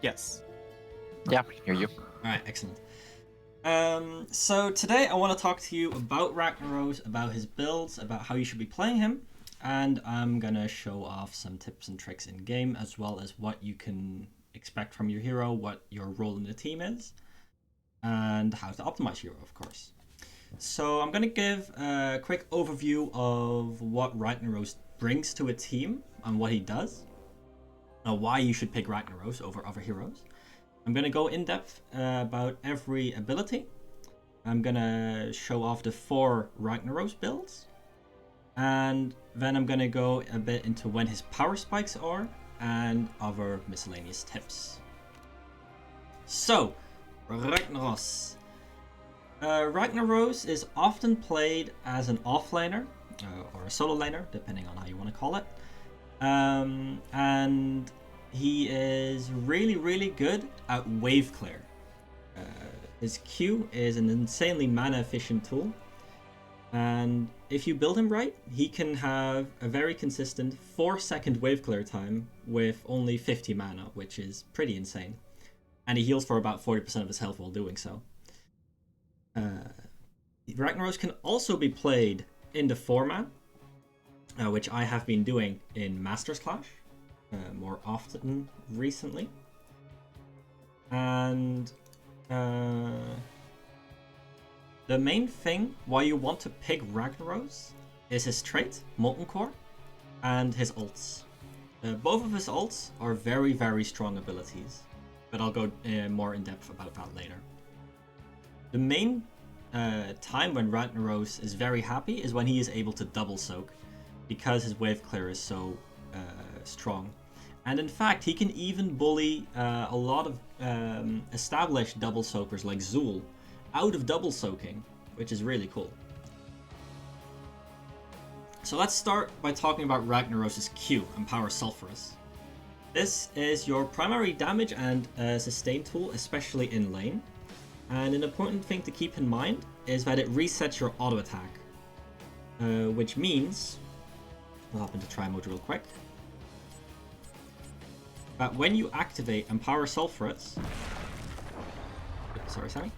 Yes. Yeah, I can hear you. Alright, excellent. So today I want to talk to you about Ragnaros, about his builds, about how you should be playing him, and I'm gonna show off some tips and tricks in game, as well as what you can expect from your hero, what your role in the team is, and how to optimize your hero, of course. So I'm gonna give a quick overview of what Ragnaros brings to a team and what he does, why you should pick Ragnaros over other heroes. I'm going to go in depth about every ability. I'm going to show off the 4 Ragnaros builds. And then I'm going to go a bit into when his power spikes are and other miscellaneous tips. So, Ragnaros. Ragnaros is often played as an offlaner or a solo laner, depending on how you want to call it. And he is really good at wave clear. His Q is an insanely mana efficient tool, and if you build him right, he can have a very consistent 4-second wave clear time with only 50 mana, which is pretty insane. And he heals for about 40% of his health while doing so. Ragnaros can also be played in the 4-man, which I have been doing in Masters Clash more often recently. And the main thing why you want to pick Ragnaros is his trait, Molten Core, and his ults. Both of his ults are very strong abilities, but I'll go more in depth about that later. The main time when Ragnaros is very happy is when he is able to double soak, because his wave clear is so strong. And in fact, he can even bully a lot of established double soakers like Zul out of double soaking, which is really cool. So let's start by talking about Ragnaros' Q, Empower Sulfurous. This is your primary damage and sustain tool, especially in lane. And an important thing to keep in mind is that it resets your auto attack, which means, I'll hop into try mode real quick, that when you activate Empower Sulfurous, sorry Sammy,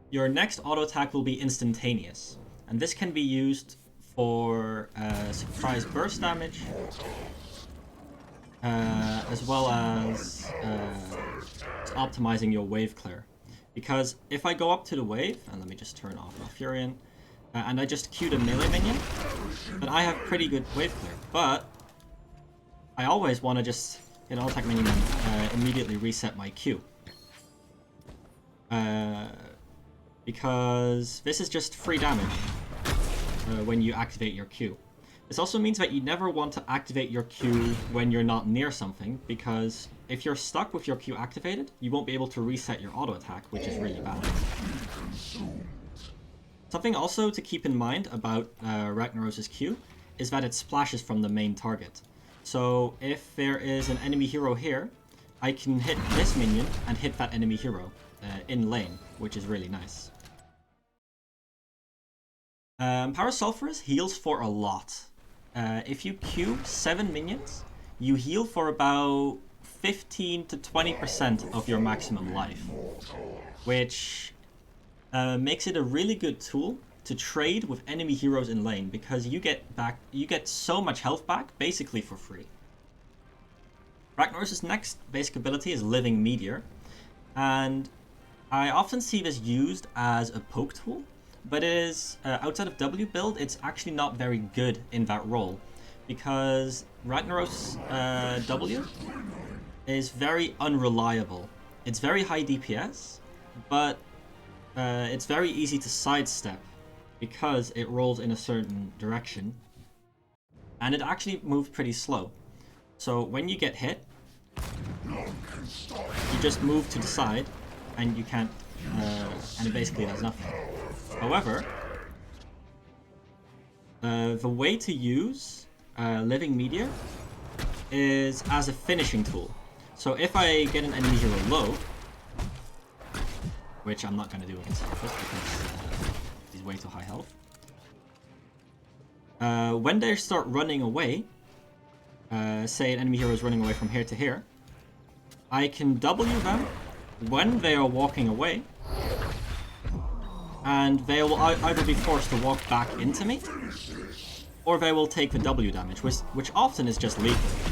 your next auto attack will be instantaneous, and this can be used for surprise burst damage, as well as optimizing your wave clear. Because if I go up to the wave, and let me just turn off Malfurion, and I just queued a melee minion, then I have pretty good wave clear, but I always want to just hit an all-attack minion and immediately reset my Q. Because this is just free damage when you activate your Q. This also means that you never want to activate your Q when you're not near something, because if you're stuck with your Q activated, you won't be able to reset your auto attack, which is really bad. Something also to keep in mind about Ragnaros' Q is that it splashes from the main target. So if there is an enemy hero here, I can hit this minion and hit that enemy hero in lane, which is really nice. Power Sulfurous heals for a lot. If you queue 7 minions, you heal for about 15 to 20% of your maximum life, which makes it a really good tool to trade with enemy heroes in lane, because you get so much health back basically for free. Ragnaros' next basic ability is Living Meteor, and I often see this used as a poke tool, but it is outside of W build, it's actually not very good in that role, because Ragnaros' W is very unreliable. It's very high DPS, but it's very easy to sidestep because it rolls in a certain direction, and it actually moves pretty slow. So when you get hit, you just move to the side, and you can't, and it basically does nothing. However, the way to use Living Meteor is as a finishing tool. So if I get an enemy hero low, which I'm not going to do against Sulfurous because he's way too high health, when they start running away, say an enemy hero is running away from here to here, I can W them when they are walking away, and they will either be forced to walk back into me, or they will take the W damage, which often is just lethal.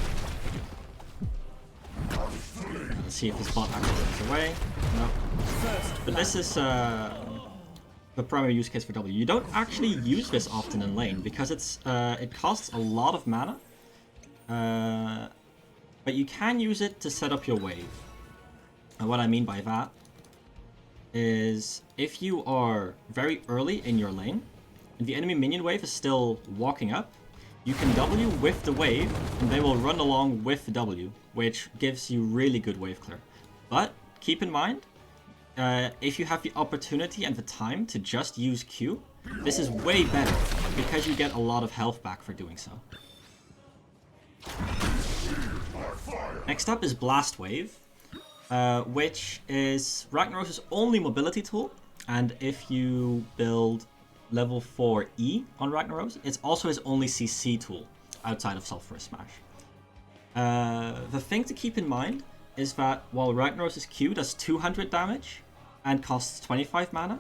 Let's see if this bot actually runs away. No. But this is the primary use case for W. You don't actually use this often in lane because it costs a lot of mana. But you can use it to set up your wave. And what I mean by that is if you are very early in your lane and the enemy minion wave is still walking up, you can W with the wave and they will run along with the W, which gives you really good wave clear. But keep in mind, if you have the opportunity and the time to just use Q, this is way better because you get a lot of health back for doing so. Next up is Blast Wave, which is Ragnaros' only mobility tool, and if you build level 4 E on Ragnaros, it's also his only CC tool outside of Sulfur Smash. The thing to keep in mind is that while Ragnaros' Q does 200 damage and costs 25 mana,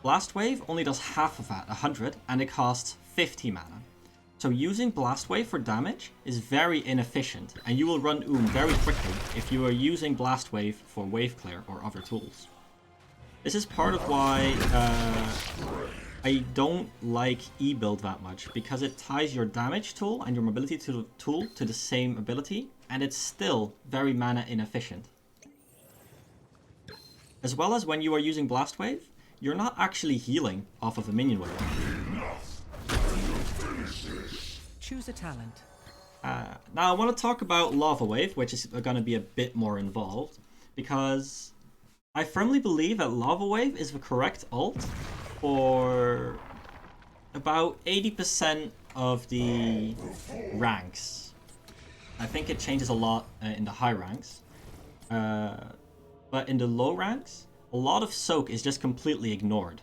Blast Wave only does half of that, 100, and it costs 50 mana. So using Blast Wave for damage is very inefficient, and you will run very quickly if you are using Blast Wave for wave clear or other tools. This is part of why I don't like E-build that much, because it ties your damage tool and your mobility tool to the same ability, and it's still very mana inefficient. As well as when you are using Blast Wave, you're not actually healing off of a minion wave. Choose a talent. Now I want to talk about Lava Wave, which is going to be a bit more involved, because I firmly believe that Lava Wave is the correct ult for about 80% of the ranks. I think it changes a lot in the high ranks, but in the low ranks, a lot of soak is just completely ignored,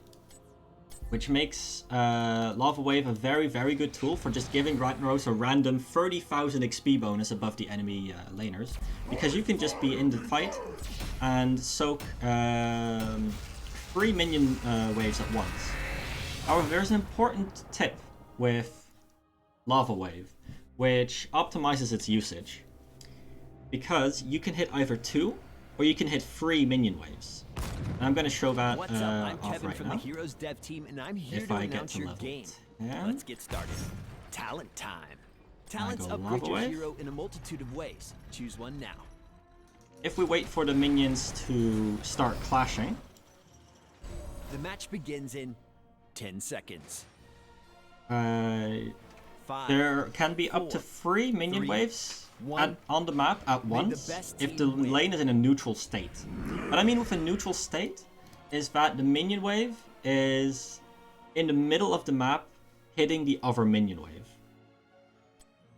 which makes Lava Wave a very, very good tool for just giving Ragnaros a random 30,000 XP bonus above the enemy laners, because you can just be in the fight and soak 3 minion waves at once. However, there's an important tip with Lava Wave, which optimizes its usage, because you can hit either 2 or you can hit 3 minion waves. And I'm going to show that What's up? I'm off Kevin right from now. the Heroes Dev Team, and I'm here If to I get announce to your level game. 10. Let's get started. Talent time. Talents go upgrade Lava your Wave. hero in a multitude of ways. Choose one now. If we wait for the minions to start clashing, The match begins in 10 seconds. 5, there can be up to 3 minion 3, waves 1. on the map at May the once best if the team win. lane is in a neutral state. What I mean with a neutral state is that the minion wave is in the middle of the map hitting the other minion wave.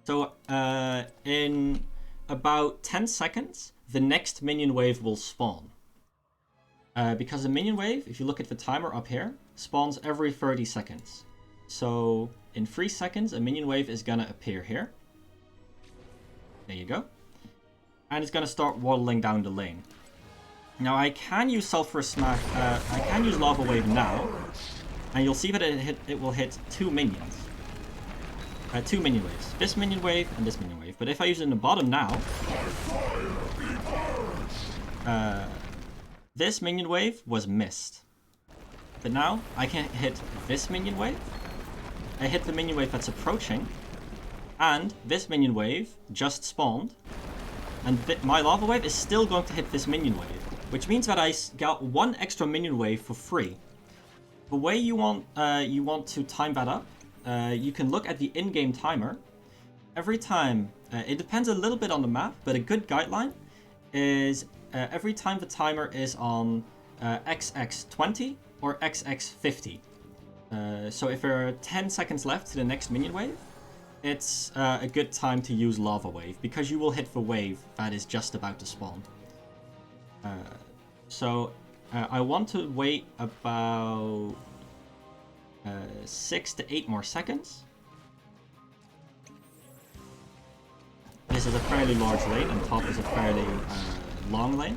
So in about 10 seconds, the next minion wave will spawn. Because the minion wave, if you look at the timer up here, spawns every 30 seconds. So in 3 seconds, a minion wave is gonna appear here. There you go. And it's gonna start waddling down the lane. Now I can use Sulfur Smash, I can use Lava Wave now, and you'll see that it will hit 2 minions. 2 minion waves. This minion wave and this minion wave. But if I use it in the bottom now, this minion wave was missed. But now I can hit this minion wave. I hit the minion wave that's approaching, and this minion wave just spawned, and my Lava Wave is still going to hit this minion wave, which means that I got 1 extra minion wave for free. The way you want to time that up, you can look at the in-game timer. Every time, it depends a little bit on the map, but a good guideline is every time the timer is on XX20 or XX50. So if there are 10 seconds left to the next minion wave, it's a good time to use Lava Wave, because you will hit the wave that is just about to spawn. So I want to wait about 6 to 8 more seconds. this is a fairly large lane, and top is a fairly long lane.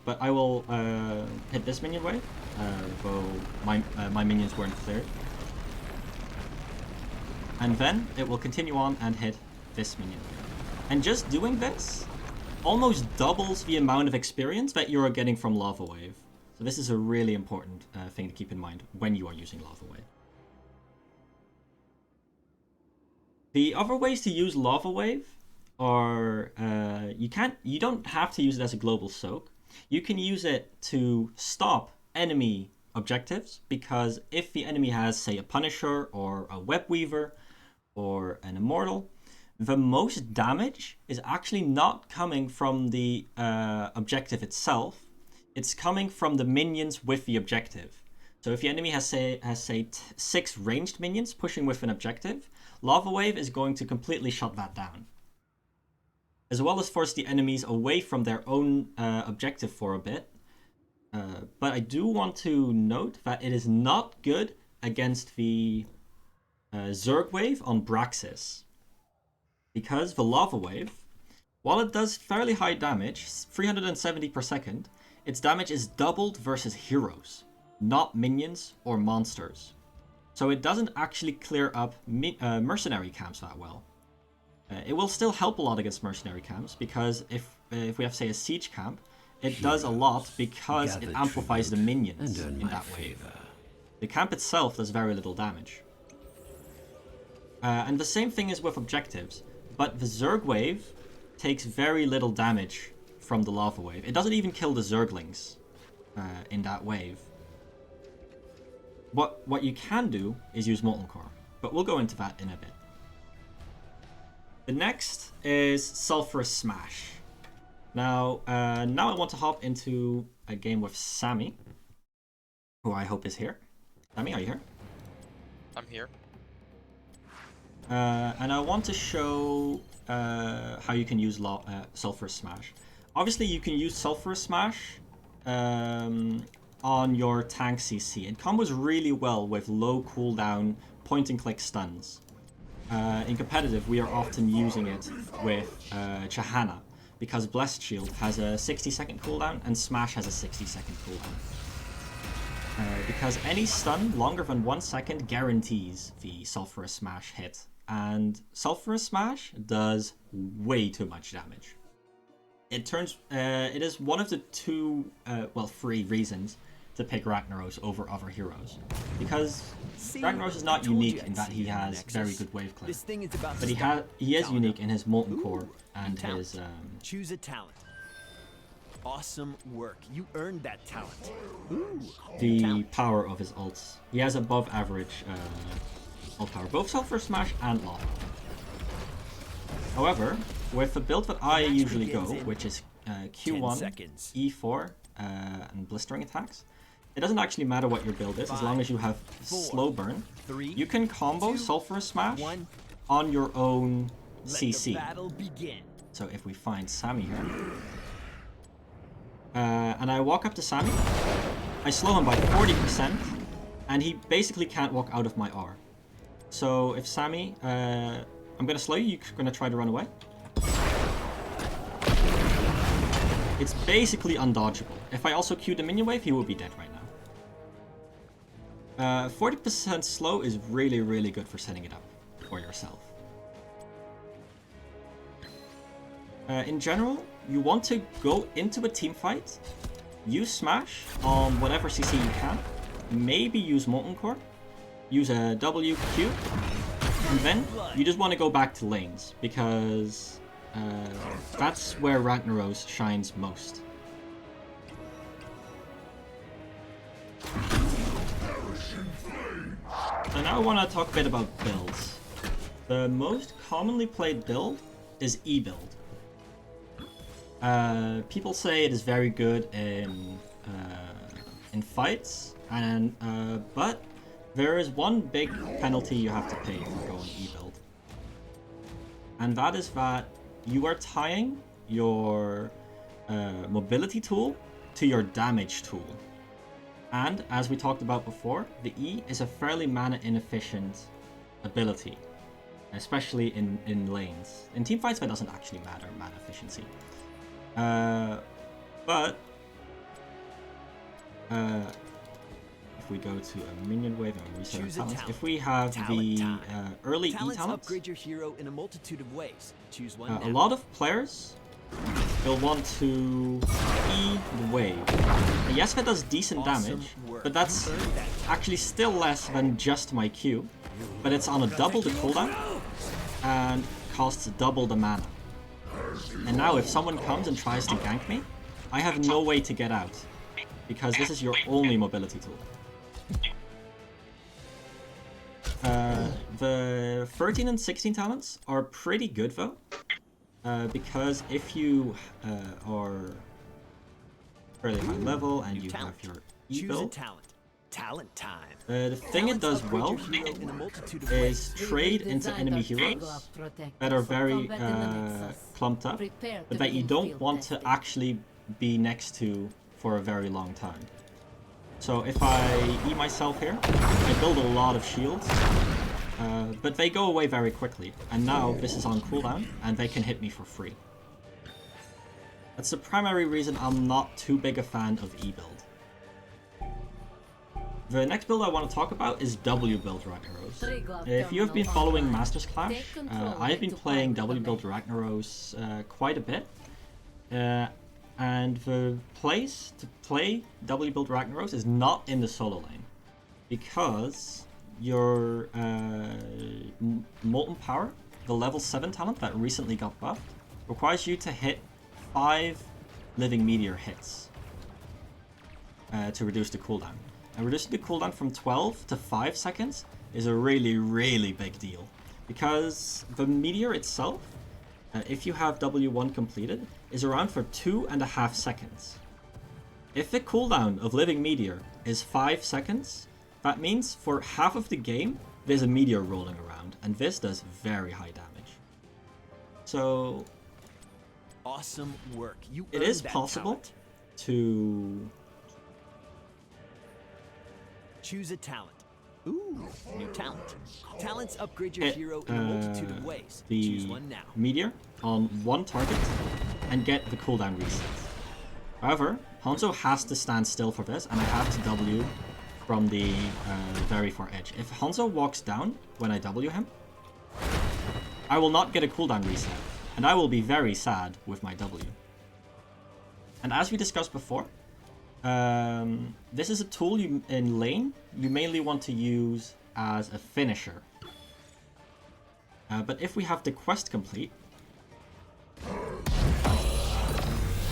But I will hit this minion wave, though my minions weren't cleared. And then it will continue on and hit this minion. And just doing this almost doubles the amount of experience that you are getting from Lava Wave. So this is a really important thing to keep in mind when you are using Lava Wave. The other ways to use Lava Wave are you don't have to use it as a global soak. You can use it to stop enemy objectives, because if the enemy has, say, a Punisher or a Web Weaver or an Immortal, the most damage is actually not coming from the objective itself. It's coming from the minions with the objective. So if the enemy has say 6 ranged minions pushing with an objective, Lava Wave is going to completely shut that down, as well as force the enemies away from their own objective for a bit. But I do want to note that it is not good against the Zerg Wave on Braxis, because the Lava Wave, while it does fairly high damage, 370 per second, its damage is doubled versus heroes, not minions or monsters. So it doesn't actually clear up mercenary camps that well. It will still help a lot against mercenary camps, because if we have, say, a siege camp, it does a lot because it amplifies the minions in that wave. The camp itself does very little damage. And the same thing is with objectives, but the Zerg Wave takes very little damage from the Lava Wave. It doesn't even kill the Zerglings in that wave. What you can do is use Molten Core, but we'll go into that in a bit. The next is Sulfur Smash. Now I want to hop into a game with Sammy, who I hope is here. Sammy, are you here? I'm here. And I want to show how you can use Sulfur Smash. Obviously, you can use Sulfur Smash on your tank CC. It combos really well with low cooldown point-and-click stuns. In competitive, we are often using it with Chahana, because Blessed Shield has a 60-second cooldown and Smash has a 60-second cooldown. Because any stun longer than 1 second guarantees the Sulfur Smash hit, and Sulfur Smash does way too much damage. It is one of the three reasons to pick Ragnaros over other heroes, because Ragnaros is not unique in that he has very good wave clear, but he is unique in his Molten Core and his choose a talent. Awesome work. You earned that talent. The power of his ults. He has above average ult power, both Sulfur Smash and Lava. However, with the build that I usually go, which is Q1, E4, and blistering attacks, it doesn't actually matter what your build is, as long as you have slow burn. You can combo Sulfur Smash on your own CC. So if we find Sammy here, and I walk up to Sammy, I slow him by 40%, and he basically can't walk out of my R. So if Sammy, I'm gonna slow you, you're gonna try to run away. It's basically undodgeable. If I also Q the minion wave, he will be dead right now. 40% slow is really, really good for setting it up for yourself. In general, you want to go into a team fight, use Smash on whatever CC you can, maybe use Molten Core, use a WQ, and then you just want to go back to lanes, because that's where Ragnaros shines most. So now I want to talk a bit about builds. The most commonly played build is E-build. People say it is very good in fights, and but there is one big penalty you have to pay for going E-build, and that is that you are tying your mobility tool to your damage tool. And as we talked about before, the E is a fairly mana inefficient ability. especially in lanes. In teamfights, that doesn't actually matter, mana efficiency. But if we go to a minion wave and reset our talents, if we have the early E talents, upgrade your hero in a multitude of ways. Choose one a lot of players will want to E the wave. And yes, that does decent damage, but that's actually still less than just my Q. But it's on a double the cooldown and costs double the mana. And now if someone comes and tries to gank me, I have no way to get out, because this is your only mobility tool. The 13 and 16 talents are pretty good though, because if you are fairly high level and you have your E build, Talent time. the thing it does well is trade into enemy heroes that are very clumped up, but that you don't want to actually be next to for a very long time. So if I E myself here, I build a lot of shields, but they go away very quickly. And now this is on cooldown, and they can hit me for free. That's the primary reason I'm not too big a fan of E build. The next build I want to talk about is W build Ragnaros. If you have been following Masters Clash, I've been playing W build Ragnaros quite a bit. And the place to play W build Ragnaros is not in the solo lane, because your Molten Power, the level 7 talent that recently got buffed, requires you to hit 5 living meteor hits to reduce the cooldown. And reducing the cooldown from 12 to 5 seconds is a really, really big deal, because the meteor itself, if you have W1 completed, is around for 2.5 seconds. If the cooldown of Living Meteor is 5 seconds, that means for half of the game, there's a meteor rolling around, and this does very high damage. So, awesome work. It is possible to choose a talent. Ooh, new talent. Talents upgrade your hero in a multitude of ways. Choose one now. Meteor on one target and get the cooldown reset. However, Hanzo has to stand still for this, and I have to W from the very far edge. If Hanzo walks down when I W him, I will not get a cooldown reset, and I will be very sad with my W. And as we discussed before, this is a tool in lane you mainly want to use as a finisher. But if we have the quest complete,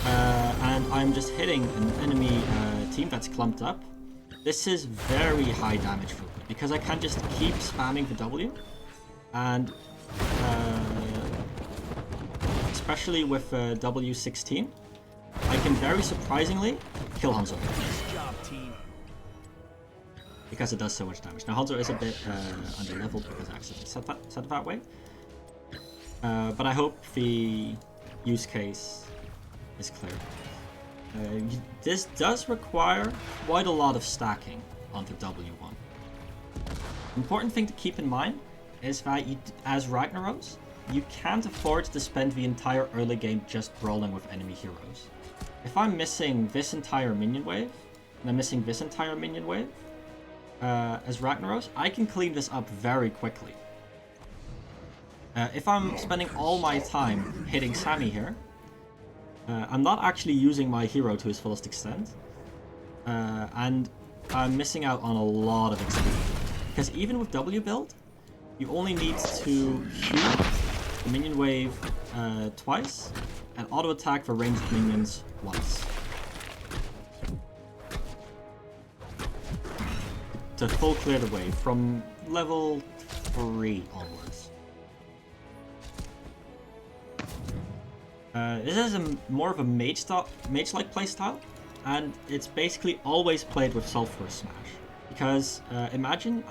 and I'm just hitting an enemy team that's clumped up, this is very high damage for me, because I can just keep spamming the W, and especially with W16, I can very surprisingly kill Hanzo. Nice job, team. Because it does so much damage. Now Hanzo is a bit under-leveled because I accidentally set it that way. But I hope the use case is clear. This does require quite a lot of stacking onto W1. Important thing to keep in mind is that as Ragnaros, you can't afford to spend the entire early game just brawling with enemy heroes. If I'm missing this entire minion wave, and I'm missing this entire minion wave, as Ragnaros, I can clean this up very quickly. If I'm spending all my time hitting Sammy here, I'm not actually using my hero to his fullest extent, and I'm missing out on a lot of XP. Because even with W build, you only need to Q the minion wave twice, and auto attack for ranged minions once. To full clear the wave from level 3 onwards. This is more of a mage-like playstyle, and it's basically always played with Sulfur Smash. Because imagine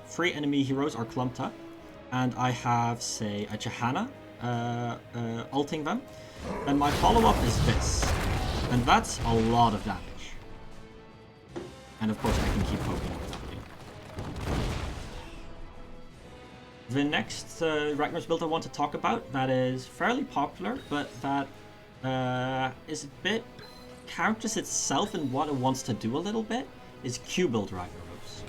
3 enemy heroes are clumped up, and I have, say, a Johanna ulting them, then my follow-up is this, and that's a lot of damage. And of course I can keep poking with W. The next Ragnaros build I want to talk about that is fairly popular, but that is a bit counters itself in what it wants to do a little bit, is Q build Ragnaros.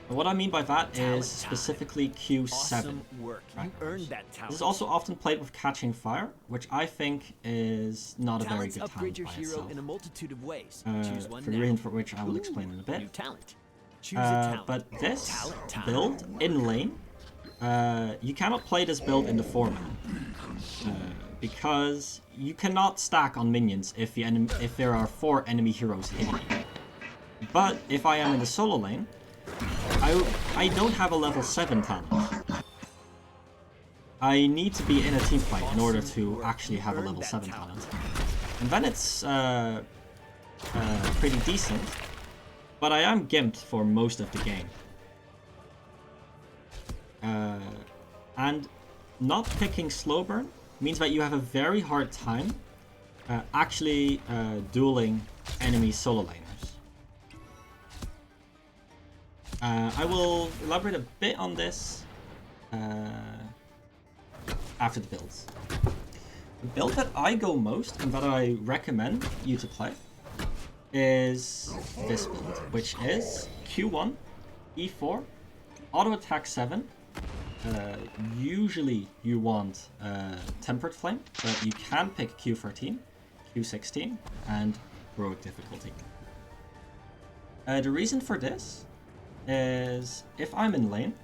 And what I mean by that is specifically Q7. Awesome work. You earned that talent. This is also often played with Catching Fire, which I think is not a very good talent upgrade your by hero itself. in a multitude of ways. Choose one For now. reason for which I will explain in a bit. New talent. Choose a talent. But this Talent build in lane, you cannot play this build in the format because you cannot stack on minions if there are 4 enemy heroes hitting you. But if I am in the solo lane, I don't have a level 7 talent. I need to be in a team fight in order to actually have a level 7 talent. And then it's pretty decent, but I am gimped for most of the game. And not picking slow burn means that you have a very hard time actually dueling enemy solo laners. I will elaborate a bit on this after the builds. The build that I go most and that I recommend you to play is this build, which is Q1, E4, auto attack 7. Usually you want Tempered Flame, but you can pick Q13, Q16, and Heroic Difficulty. The reason for this is if I'm in lane,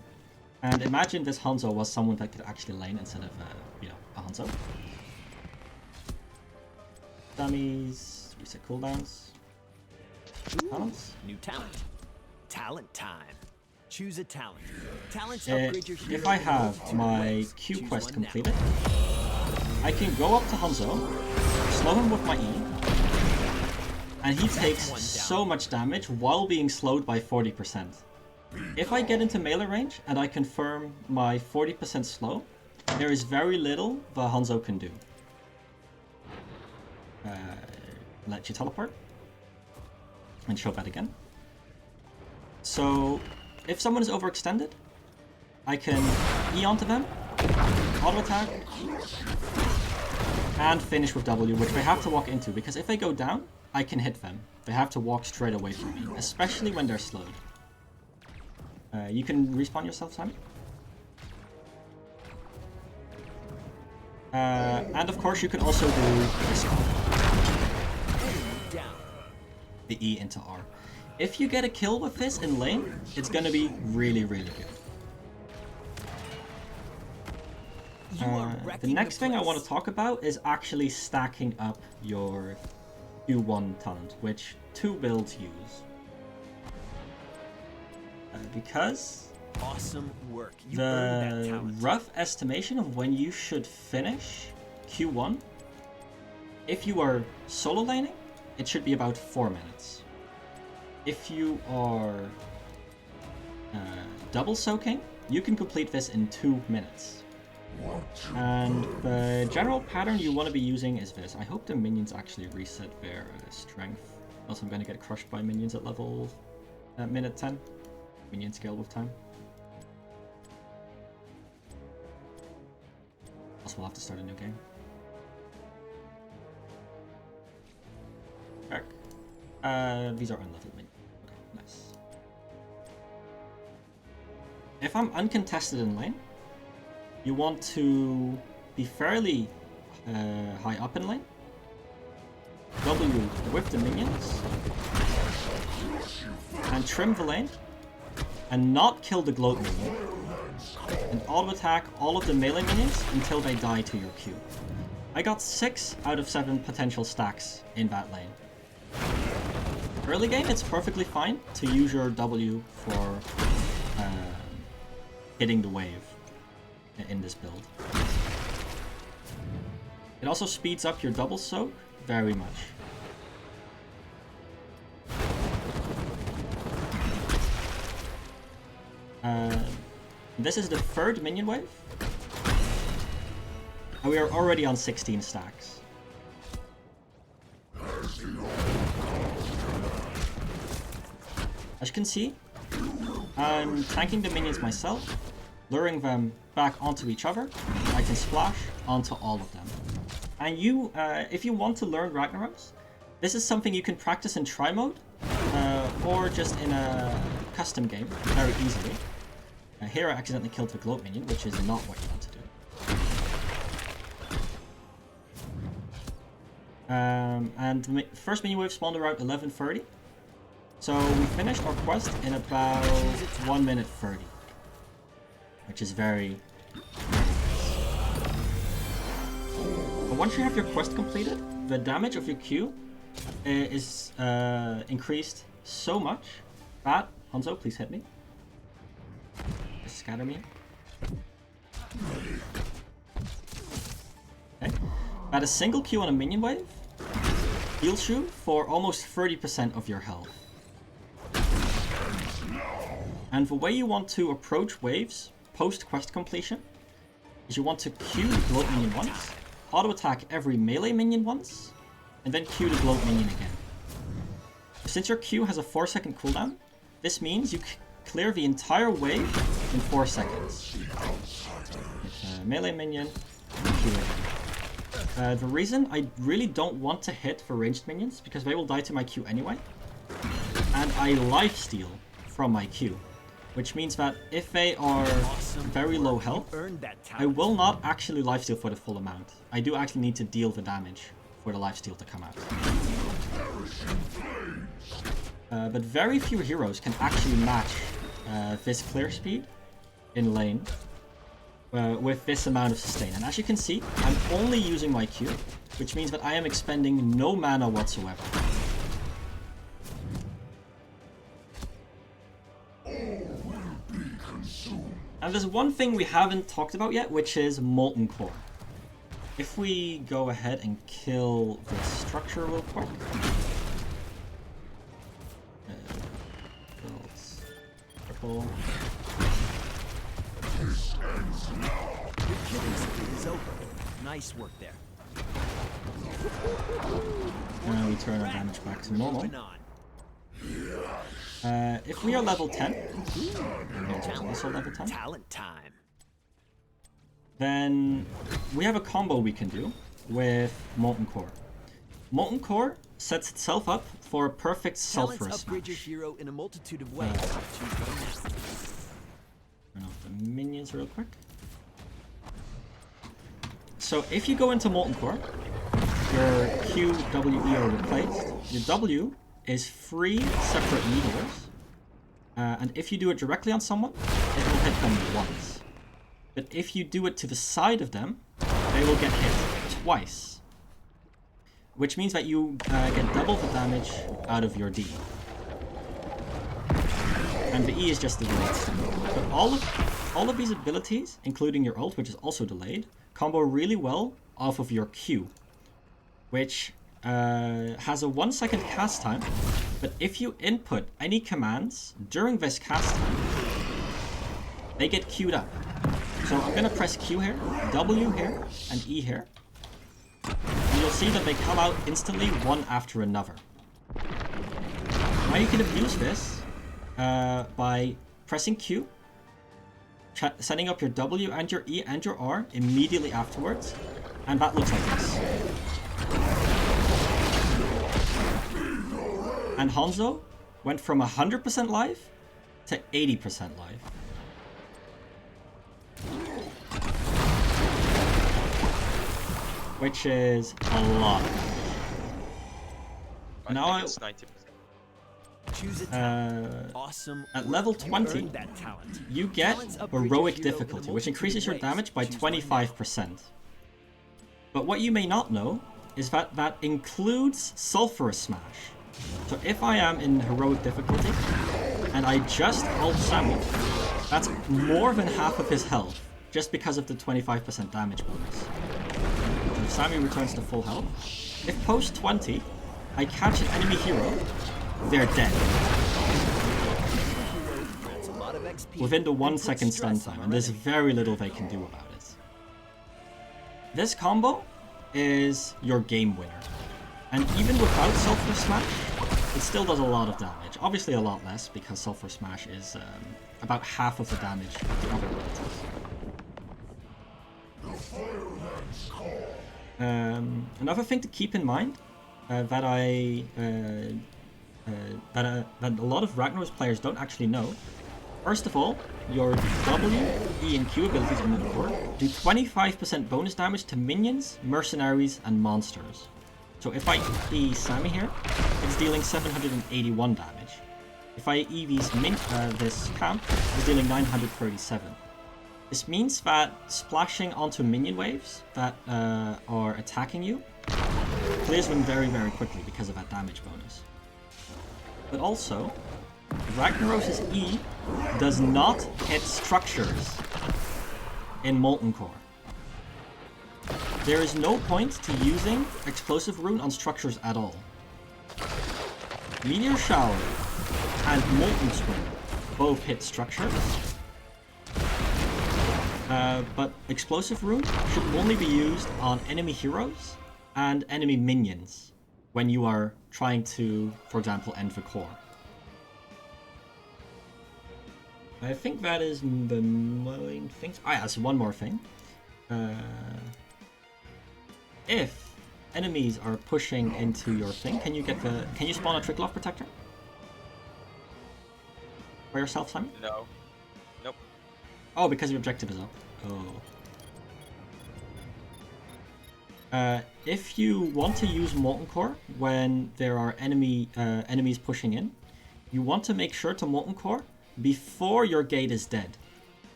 and imagine this Hanzo was someone that could actually lane instead of, a Hanzo. Dummies, reset cooldowns. Talents. New talent. Talent time. Choose a talent. Talents upgrade your hero. If I have my Q quest completed, I can go up to Hanzo, slow him with my E, and he takes so much damage while being slowed by 40%. If I get into melee range and I confirm my 40% slow, there is very little the Hanzo can do. Let you teleport and show that again. So if someone is overextended, I can E onto them, auto attack, and finish with W, which they have to walk into, because if they go down, I can hit them. They have to walk straight away from me, especially when they're slowed. You can respawn yourself, Simon. And of course you can also do this one. The E into R. If you get a kill with this in lane, it's gonna be really, really good. The next thing I want to talk about is actually stacking up your Q1 talent, which 2 builds use. Because awesome work. The rough estimation of when you should finish Q1, if you are solo laning, it should be about 4 minutes. If you are double soaking, you can complete this in 2 minutes. And the general pattern you want to be using is this. I hope the minions actually reset their strength. Else I'm going to get crushed by minions at minute 10. Minion scale with time. Also, we'll have to start a new game. Back. These are unleveled minions. Okay, nice. If I'm uncontested in lane, you want to be fairly high up in lane. W with the minions. And trim the lane. And not kill the gloat minion. And auto attack all of the melee minions until they die to your Q. I got 6 out of 7 potential stacks in that lane. Early game, it's perfectly fine to use your W for hitting the wave in this build. It also speeds up your double soak very much. This is the 3rd minion wave. And we are already on 16 stacks. As you can see, I'm tanking the minions myself, luring them back onto each other, I can splash onto all of them. And you, if you want to learn Ragnaros, this is something you can practice in try mode, or just in a custom game very easily. Here I accidentally killed the gloat minion, which is not what you want to do. And the first minion wave spawned around 11:30. So we finished our quest in about 1 minute 30. Which is very... But once you have your quest completed, the damage of your Q is increased so much that... Hanzo, please hit me. Just scatter me. Okay. That a single Q on a minion wave heals you for almost 30% of your health. And the way you want to approach waves post-quest completion is you want to Q the gloat minion once, auto-attack every melee minion once, and then Q the gloat minion again. Since your Q has a 4-second cooldown, this means you clear the entire wave in 4 seconds. Melee minion, Q again. The reason I really don't want to hit for ranged minions, because they will die to my Q anyway, and I lifesteal from my Q. Which means that if they are very low health, I will not actually lifesteal for the full amount. I do actually need to deal the damage for the lifesteal to come out. But very few heroes can actually match this clear speed in lane with this amount of sustain. And as you can see, I'm only using my Q, which means that I am expending no mana whatsoever. And there's one thing we haven't talked about yet, which is Molten Core. If we go ahead and kill this structure real quick. Purple. Your killing spree is over. Nice work there. And we turn our damage back to normal. If we are level 10, also level 10, talent time. Then we have a combo we can do with Molten Core. Molten Core sets itself up for a perfect Sulfur Smash. Upgrade your hero in a multitude of ways. Turn off the minions real quick. So if you go into Molten Core, your Q, W, E are replaced. Your W is 3 separate meteors, and if you do it directly on someone, it will hit them once. But if you do it to the side of them, they will get hit twice. Which means that you get double the damage out of your D. And the E is just the delayed stun. But all of these abilities, including your ult, which is also delayed, combo really well off of your Q, which has a 1-second cast time, but if you input any commands during this cast time, they get queued up. So I'm gonna press Q here, W here, and E here, and you'll see that they come out instantly one after another. Now you can abuse this by pressing Q, setting up your W and your E and your R immediately afterwards, and that looks like this. And Hanzo went from 100% life to 80% life. Which is a lot. Now it's 90%. Choose a talent. Awesome. At level 20, you get heroic difficulty, which increases your damage by 25%. But what you may not know is that that includes Sulfur Smash. So if I am in heroic difficulty, and I just ult Sammy, that's more than half of his health, just because of the 25% damage bonus. So if Sammy returns to full health, if post 20, I catch an enemy hero, they're dead. Within the 1-second stun time, and there's very little they can do about it. This combo is your game winner. And even without Sulfur Smash, it still does a lot of damage. Obviously a lot less, because Sulfur Smash is about half of the damage of the other abilities. Another thing to keep in mind that a lot of Ragnaros players don't actually know. First of all, your W, E, and Q abilities in Molten Core do 25% bonus damage to minions, mercenaries, and monsters. So if I E Sammy here, it's dealing 781 damage. If I E this camp, it's dealing 937. This means that splashing onto minion waves that are attacking you clears them very, very quickly because of that damage bonus. But also, Ragnaros' E does not hit structures in Molten Core. There is no point to using Explosive Rune on structures at all. Meteor Shower and Molten Swing both hit structures, but Explosive Rune should only be used on enemy heroes and enemy minions when you are trying to, for example, end the core. I think that is the main things. Ah, yeah, so one more thing. If enemies are pushing into your thing, can you spawn a Trickle Off Protector? For yourself, Simon? No. Nope. Oh, because your objective is up. Oh. If you want to use Molten Core when there are enemies pushing in, you want to make sure to Molten Core before your gate is dead.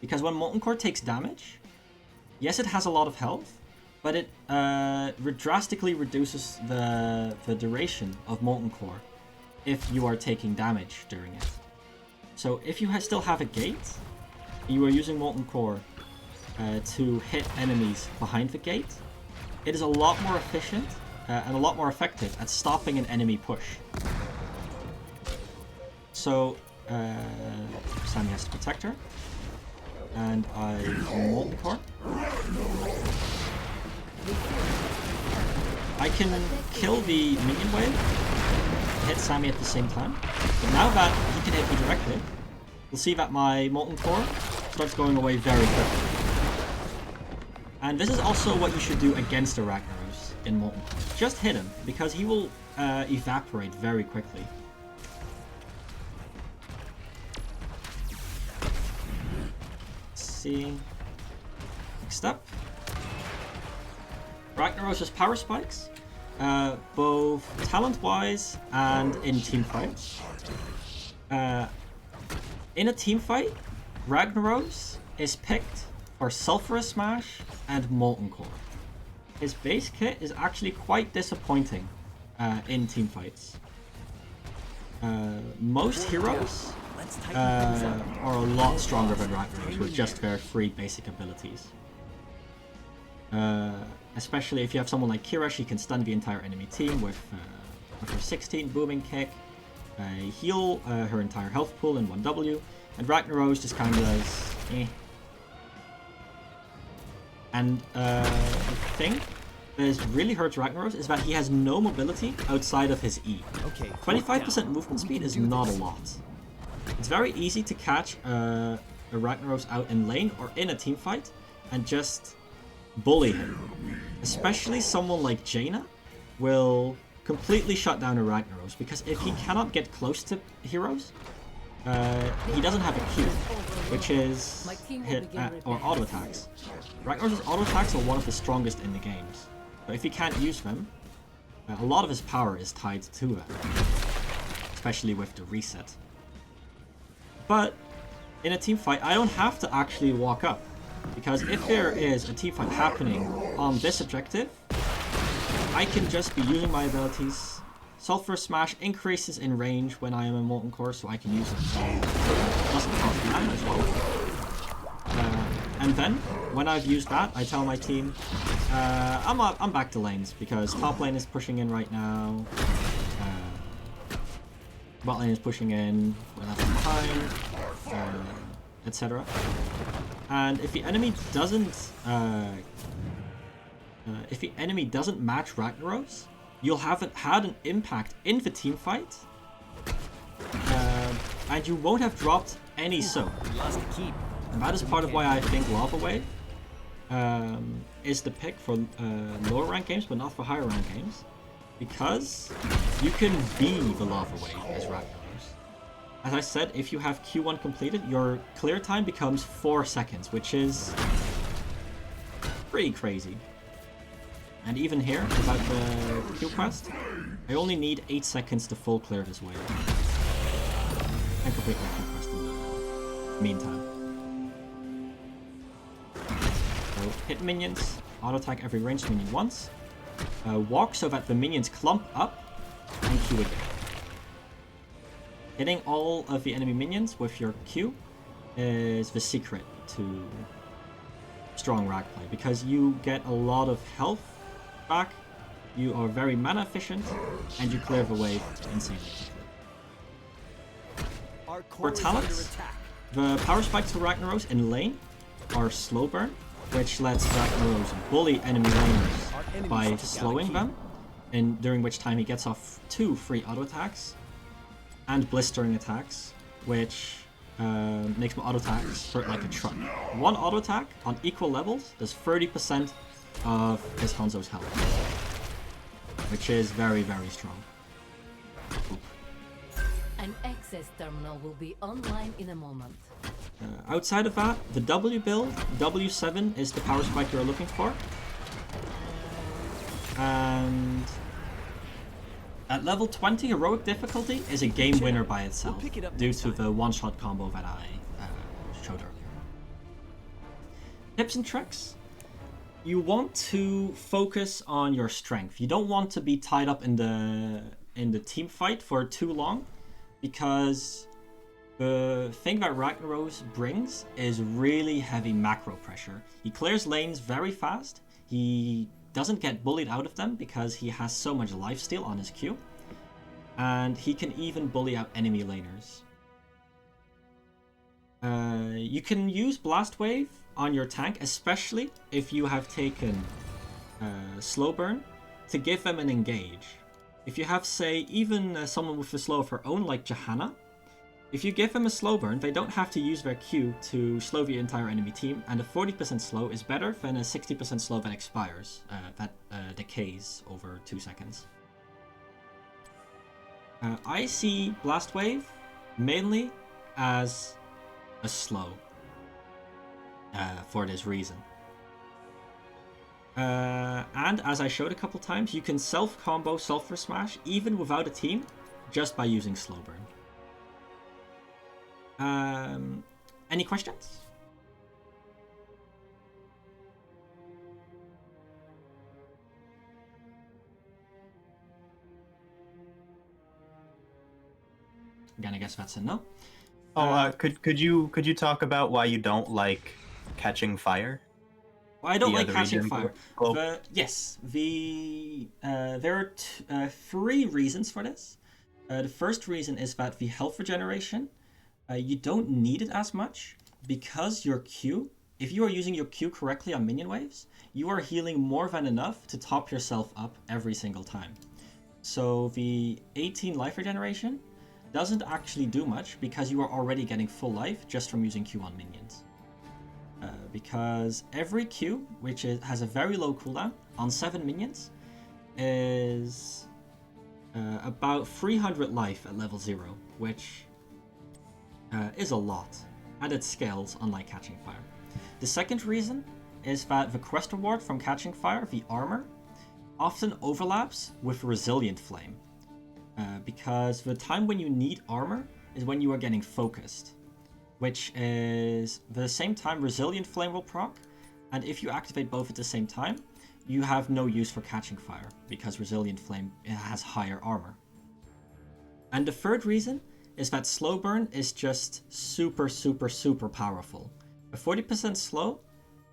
Because when Molten Core takes damage, yes, it has a lot of health, but it drastically reduces the duration of Molten Core if you are taking damage during it. So if you still have a gate, you are using Molten Core to hit enemies behind the gate, it is a lot more efficient and a lot more effective at stopping an enemy push. So Sammy has to protect her, and I Molten Core. I can kill the minion wave, hit Sammy at the same time, but now that he can hit me directly, you'll see that my Molten Core starts going away very quickly. And this is also what you should do against the Ragnaros in Molten Core. Just hit him, because he will evaporate very quickly. Let's see. Next up. Ragnaros' power spikes, both talent-wise and in team fights. In a team fight, Ragnaros is picked for Sulfur Smash and Molten Core. His base kit is actually quite disappointing in team fights. Most heroes are a lot stronger than Ragnaros with just their 3 basic abilities. Especially if you have someone like Kira, she can stun the entire enemy team with her 16 booming kick, heal her entire health pool in 1W, and Ragnaros just kind of does eh. And the thing that really hurts Ragnaros is that he has no mobility outside of his E. 25% movement speed is not a lot. It's very easy to catch a Ragnaros out in lane or in a team fight and just bully him. Especially someone like Jaina will completely shut down a Ragnaros, because if he cannot get close to heroes, he doesn't have a Q, which is hit or auto attacks. Ragnaros' auto attacks are one of the strongest in the games, but if he can't use them, a lot of his power is tied to them, especially with the reset. But in a team fight, I don't have to actually walk up, because if there is a team fight happening on this objective, I can just be using my abilities. Sulfur Smash increases in range when I am in Molten Core, so I can use it. It doesn't cost mana as well. And then, when I've used that, I tell my team, I'm back to lanes, because top lane is pushing in right now. Bot lane is pushing in, we're left behind, etc. And if the enemy doesn't match Ragnaros, you'll have had an impact in the team fight, and you won't have dropped any soak. And that is part of why I think Lava Wave is the pick for lower rank games, but not for higher rank games, because you can be the Lava Wave as Ragnaros. As I said, if you have Q1 completed, your clear time becomes 4 seconds, which is pretty crazy. And even here, without the Q quest, I only need 8 seconds to full clear this wave. And complete my Q quest in the meantime. So hit minions, auto attack every ranged minion once, walk so that the minions clump up, and Q again. Hitting all of the enemy minions with your Q is the secret to strong rag play, because you get a lot of health back, you are very mana efficient, and you clear the wave insanely quickly. For talents, the power spikes to Ragnaros in lane are slow burn, which lets Ragnaros bully enemy laners by slowing them, and during which time he gets off 2 free auto attacks, and blistering attacks, which makes my auto attacks hurt like a truck. One auto attack on equal levels does 30% of his Hanzo's health, which is very, very strong. Oop. An access terminal will be online in a moment. Outside of that, the W build, W7 is the power spike you're looking for. And at level 20, heroic difficulty is a game winner by itself, due to the one-shot combo that I showed earlier. Tips and tricks. You want to focus on your strength. You don't want to be tied up in the team fight for too long, because the thing that Ragnaros brings is really heavy macro pressure. He clears lanes very fast. He doesn't get bullied out of them because he has so much lifesteal on his Q. And he can even bully out enemy laners. You can use Blast Wave on your tank, especially if you have taken Slow Burn, to give them an engage. If you have, say, even someone with a slow of her own, like Johanna, if you give them a slow burn, they don't have to use their Q to slow the entire enemy team, and a 40% slow is better than a 60% slow that expires, that decays over 2 seconds. I see Blast Wave mainly as a slow for this reason. And as I showed a couple times, you can self-combo Sulfur Smash even without a team, just by using Slow Burn. Any questions? Again, I guess that's a no. Could you talk about why you don't like catching fire? Well, I don't like catching fire. Yes, there are 3 reasons for this. The first reason is that the health regeneration, you don't need it as much, because your Q, if you are using your Q correctly on minion waves, you are healing more than enough to top yourself up every single time. So the 18 life regeneration doesn't actually do much, because you are already getting full life just from using Q on minions. Because every Q, which has a very low cooldown on 7 minions, is about 300 life at level 0, which is a lot, and it scales unlike catching fire. The second reason is that the quest reward from catching fire, the armor, often overlaps with Resilient Flame, because the time when you need armor is when you are getting focused, which is the same time Resilient Flame will proc, and if you activate both at the same time, you have no use for catching fire, because Resilient Flame has higher armor. And the third reason is that slow burn is just super powerful. A 40% slow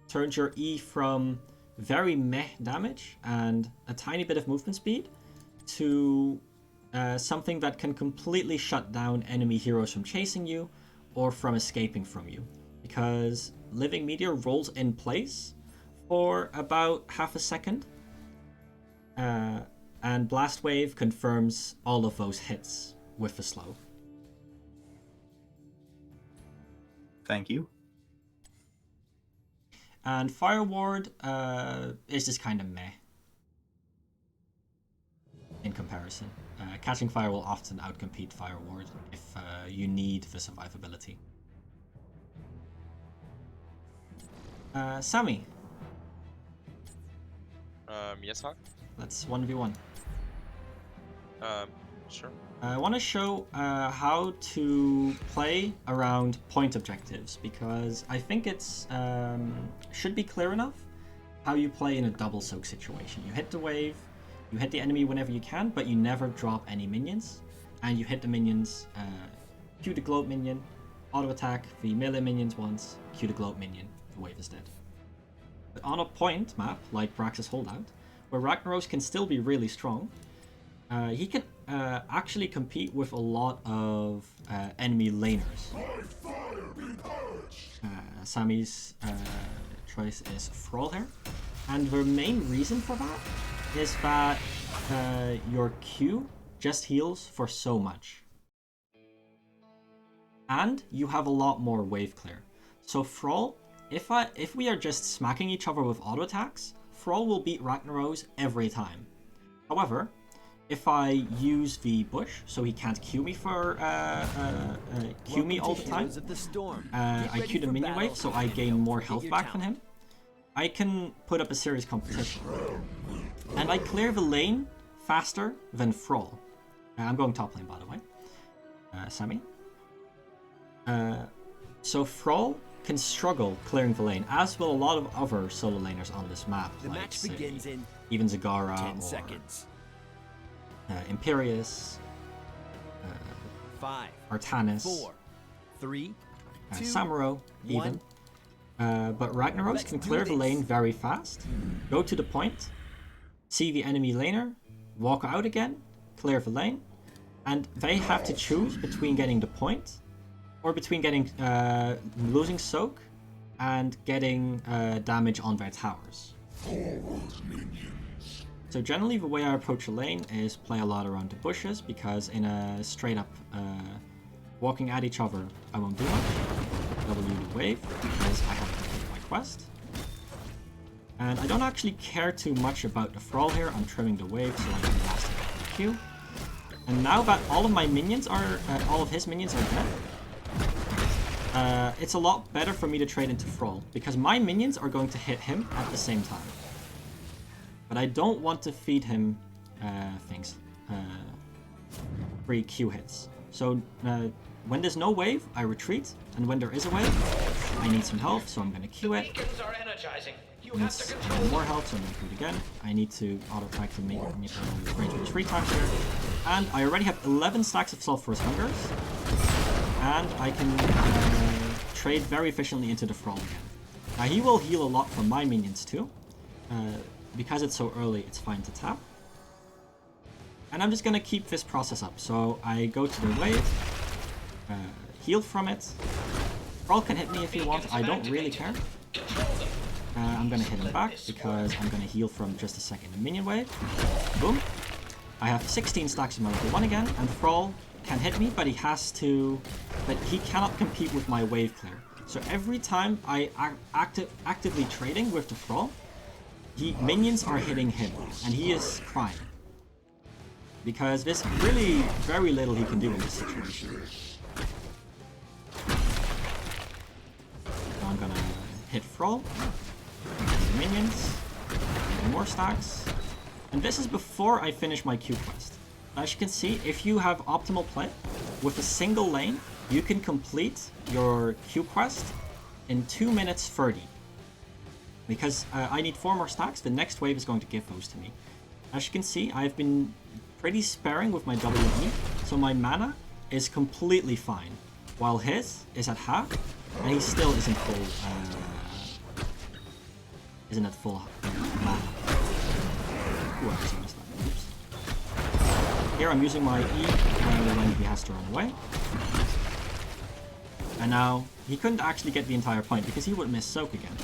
turns your E from very meh damage and a tiny bit of movement speed to something that can completely shut down enemy heroes from chasing you or from escaping from you, because Living Meteor rolls in place for about half a second, and Blast Wave confirms all of those hits with the slow. And Fire Ward is just kind of meh in comparison. Catching Fire will often outcompete Fire Ward if you need the survivability. Sammy. Yes, Hawk? Let's 1v1. Sure. I want to show how to play around point objectives, because I think it's should be clear enough how you play in a double soak situation. You hit the wave, you hit the enemy whenever you can, but you never drop any minions, and you hit the minions, Q the globe minion, auto attack the melee minions once, Q the globe minion, the wave is dead. But on a point map like Brax's Holdout, where Ragnaros can still be really strong, he can actually compete with a lot of enemy laners. Sammy's choice is Thrall here, and the main reason for that is that your Q just heals for so much. And you have a lot more wave clear. So Thrall, if we are just smacking each other with auto attacks, Thrall will beat Ragnaros every time. However, if I use the bush, so he can't Q me for Q me all the time, I Q the minion wave, so I gain more health back from him, I can put up a serious competition. And I clear the lane faster than Thrall. I'm going top lane, by the way. Sammy. So Thrall can struggle clearing the lane, as will a lot of other solo laners on this map. The like, match begins in even Zagara 10 or seconds. Imperius, 5, Artanis, 4, 3, 2, Samuro, even. But Ragnaros can clear the lane very fast, go to the point, see the enemy laner, walk out again, clear the lane, and they have to choose between getting the point or between getting losing soak and getting damage on their towers. So generally the way I approach a lane is play a lot around the bushes, because in a straight up walking at each other I won't do much. W the wave because I haven't completed my quest. And I don't actually care too much about the Thrall here. I'm trimming the wave so I can last the Q. And now that all of my minions are, all of his minions are dead, it's a lot better for me to trade into Thrall, because my minions are going to hit him at the same time. But I don't want to feed him free Q hits. So when there's no wave, I retreat, and when there is a wave, I need some health, so I'm going to Q it. Needs more health, so I'm going to Q it again. I need to auto attack to make range retreat times here. And I already have 11 stacks of Sulfurous Hungers, and I can trade very efficiently into the Thrall again. Now he will heal a lot from my minions too. Because it's so early, it's fine to tap. And I'm just gonna keep this process up. So I go to the wave, heal from it. Thrall can hit me if he wants, I don't really care. I'm gonna hit him back because I'm gonna heal from just a second. The minion wave, boom. I have 16 stacks of my level 1 again, and Thrall can hit me, but he cannot compete with my wave clear. So every time I actively trading with the Thrall, minions are hitting him, and he is crying. Because there's really very little he can do in this situation. Now I'm gonna hit Thrall, minions, more stacks, and this is before I finish my Q quest. As you can see, if you have optimal play, with a single lane, you can complete your Q quest in 2 minutes 30. Because I need 4 more stacks, the next wave is going to give those to me. As you can see, I've been pretty sparing with my WE, so my mana is completely fine, while his is at half, and he still isn't at full mana. Ooh, I actually missed that. Oops. Here I'm using my E when he has to run away. And now, he couldn't actually get the entire point because he would miss soak again.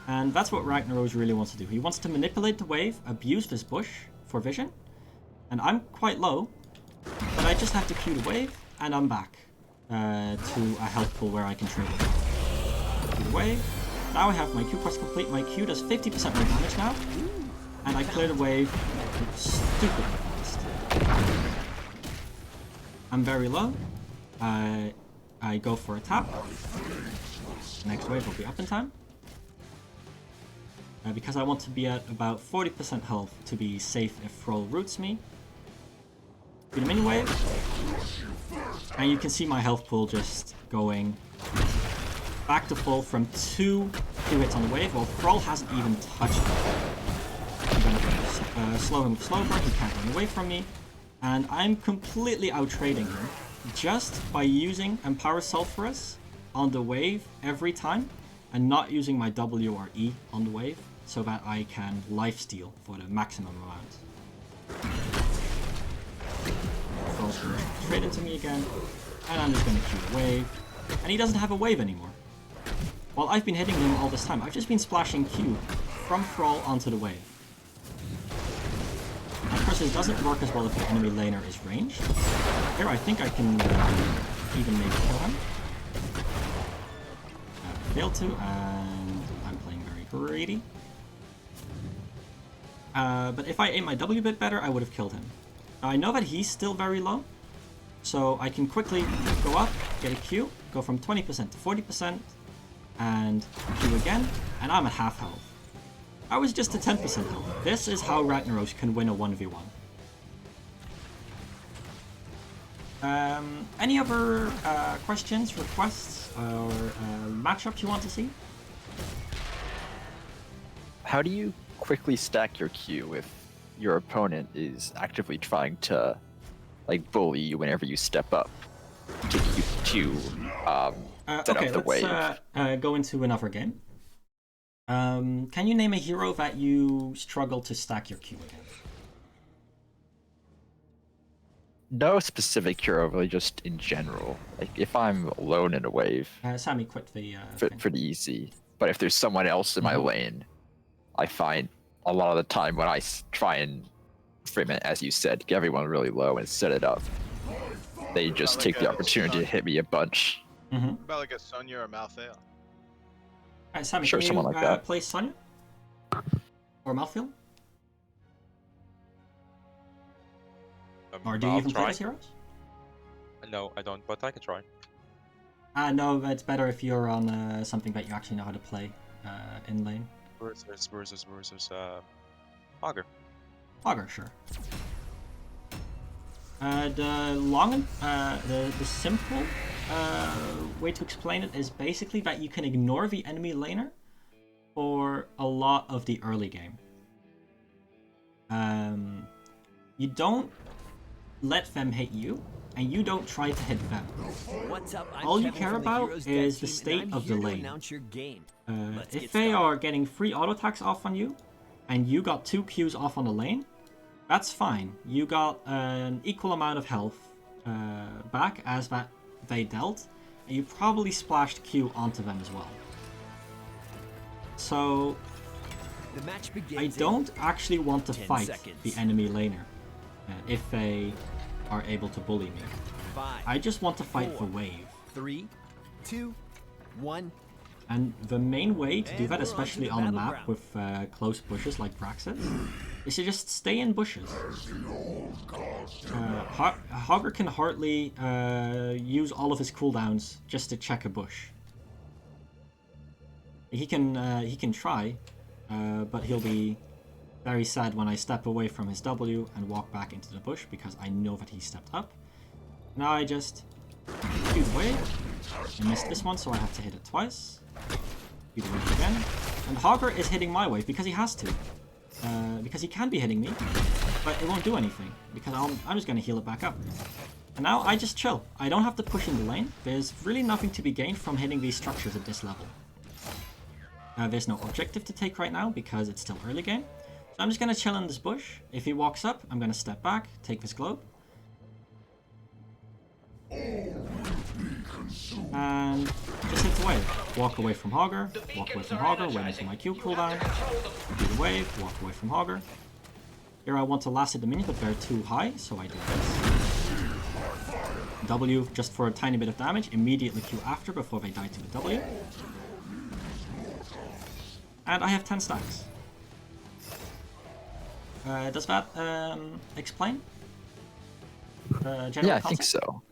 And that's what Ragnaros really wants to do. He wants to manipulate the wave, abuse this bush for vision. And I'm quite low, but I just have to Q the wave, and I'm back to a health pool where I can trade. Q the wave, Now I have my Q quest complete. My Q does 50% more damage now. And I clear the wave stupidly fast. I'm very low. I go for a tap. Next wave will be up in time. Because I want to be at about 40% health to be safe if Thrall roots me. Do the mini wave. And you can see my health pool just going back to full from 2 Q hits on the wave, while Thrall hasn't even touched me. I'm gonna slow him with slow burn, he can't run away from me. And I'm completely out-trading him just by using Empower Sulfurous on the wave every time and not using my W or E on the wave so that I can lifesteal for the maximum amount. Thrall's gonna trade into me again, and I'm just gonna Q the wave. And he doesn't have a wave anymore. While I've been hitting him all this time, I've just been splashing Q from Thrall onto the wave. Of course, it doesn't work as well if the enemy laner is ranged. Here, I think I can even maybe kill him. Failed to, and I'm playing very greedy. But if I aim my W a bit better, I would have killed him. Now, I know that he's still very low, so I can quickly go up, get a Q, go from 20% to 40%, and Q again, and I'm at half health. I was just at 10% health. This is how Ragnaros can win a 1v1. Any other questions, requests, or matchups you want to see? How do you quickly stack your Q if your opponent is actively trying to like bully you whenever you step up to set up the wave? Let's go into another game. Can you name a hero that you struggle to stack your Q against? No specific hero, really just in general. Like if I'm alone in a wave, Sammy, quit the pretty easy. But if there's someone else in my lane, I find a lot of the time when I try and frame it, as you said, get everyone really low and set it up, they just take the opportunity to hit me a bunch. What about like a Sonya or Malthael? Sammy, Sure, can someone you like that. play Sonya? Or Malthael? Or do you even play those heroes? No, I don't, but I can try. No, it's better if you're on something that you actually know how to play in lane. Versus Augur. Augur, sure. The simple way to explain it is basically that you can ignore the enemy laner for a lot of the early game. You don't let them hit you, and you don't try to hit them. What's up? All you care about is the state of the lane. If they are getting free auto attacks off on you, and you got 2 Qs off on the lane, that's fine. You got an equal amount of health back as that they dealt, and you probably splashed Q onto them as well. So I don't actually want to fight the enemy laner if they are able to bully me. I just want to fight the wave. 3, 2, 1. And the main way to do that, especially on a map with close bushes like Praxis, is to just stay in bushes. Hogger can hardly use all of his cooldowns just to check a bush. He can try, but he'll be very sad when I step away from his W and walk back into the bush because I know that he stepped up. Now I just Q the wave. I missed this one, so I have to hit it twice. Q the wave again. And Hogger is hitting my wave because he has to. Because he can be hitting me, but it won't do anything because I'm just going to heal it back up. And now I just chill. I don't have to push in the lane. There's really nothing to be gained from hitting these structures at this level. There's no objective to take right now because it's still early game. So I'm just going to chill in this bush. If he walks up, I'm going to step back, take this globe. And just hit the wave. Walk away from Hogger, walk away from Hogger, wait until my Q cooldown. Do the wave, walk away from Hogger. Here I want to last hit the minion, but they're too high, so I do this. W just for a tiny bit of damage, immediately Q after before they die to the W. And I have 10 stacks. Does that explain the general Yeah, I think concept? so.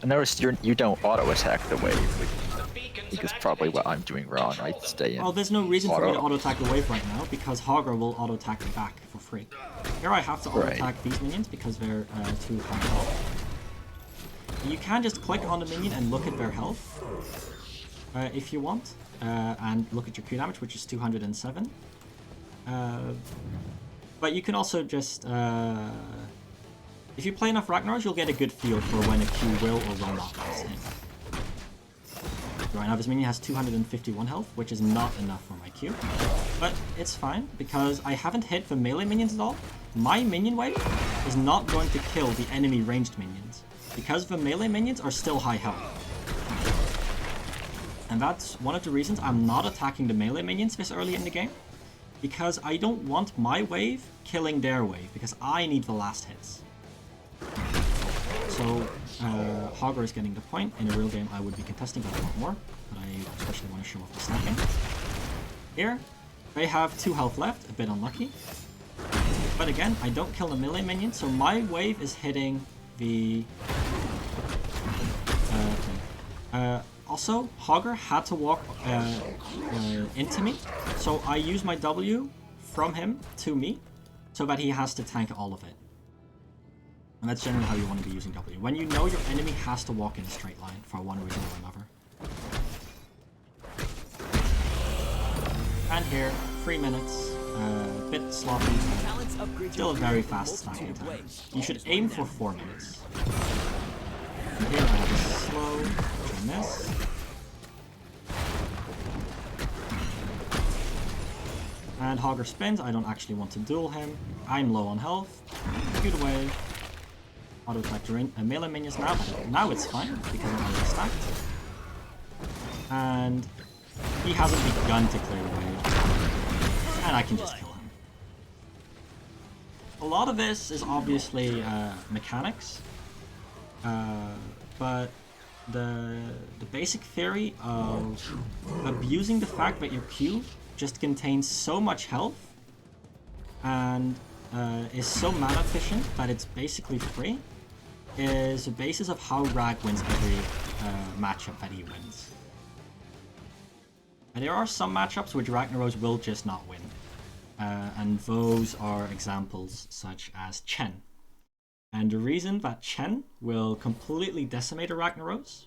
I noticed you don't auto attack the wave, which I think is probably what I'm doing wrong. I stay in. Well, there's no reason for me to auto. auto-attack the wave right now, because Hogger will auto-attack me back for free. Here I have to auto-attack these minions because they're too high health. You can just click on the minion and look at their health, if you want, and look at your Q damage, which is 207. But you can also just... if you play enough Ragnaros, you'll get a good feel for when a Q will or will not pass in. Right now this minion has 251 health, which is not enough for my Q. But it's fine, because I haven't hit the melee minions at all. My minion wave is not going to kill the enemy ranged minions, because the melee minions are still high health. And that's one of the reasons I'm not attacking the melee minions this early in the game, because I don't want my wave killing their wave, because I need the last hits. So, Hogger is getting the point. In a real game, I would be contesting that a lot more, but I especially want to show off the stacking. Here, they have 2 health left, a bit unlucky. But again, I don't kill the melee minion, so my wave is hitting the... also, Hogger had to walk into me, so I use my W from him to me, so that he has to tank all of it. And that's generally how you want to be using W. When you know your enemy has to walk in a straight line for one reason or another. And here, 3 minutes, bit sloppy, still a very fast stacking time. You should aim for 4 minutes. And here I have a slow, which I miss. And Hogger spins, I don't actually want to duel him. I'm low on health. Good wave. Auto attack a melee minions now. Now it's fine because I'm already stacked. And he hasn't begun to clear the wave. And I can just kill him. A lot of this is obviously mechanics. But the basic theory of abusing the fact that your Q just contains so much health and is so mana efficient that it's basically free is the basis of how Rag wins every matchup that he wins. And there are some matchups which Ragnaros will just not win. And those are examples such as Chen. And the reason that Chen will completely decimate a Ragnaros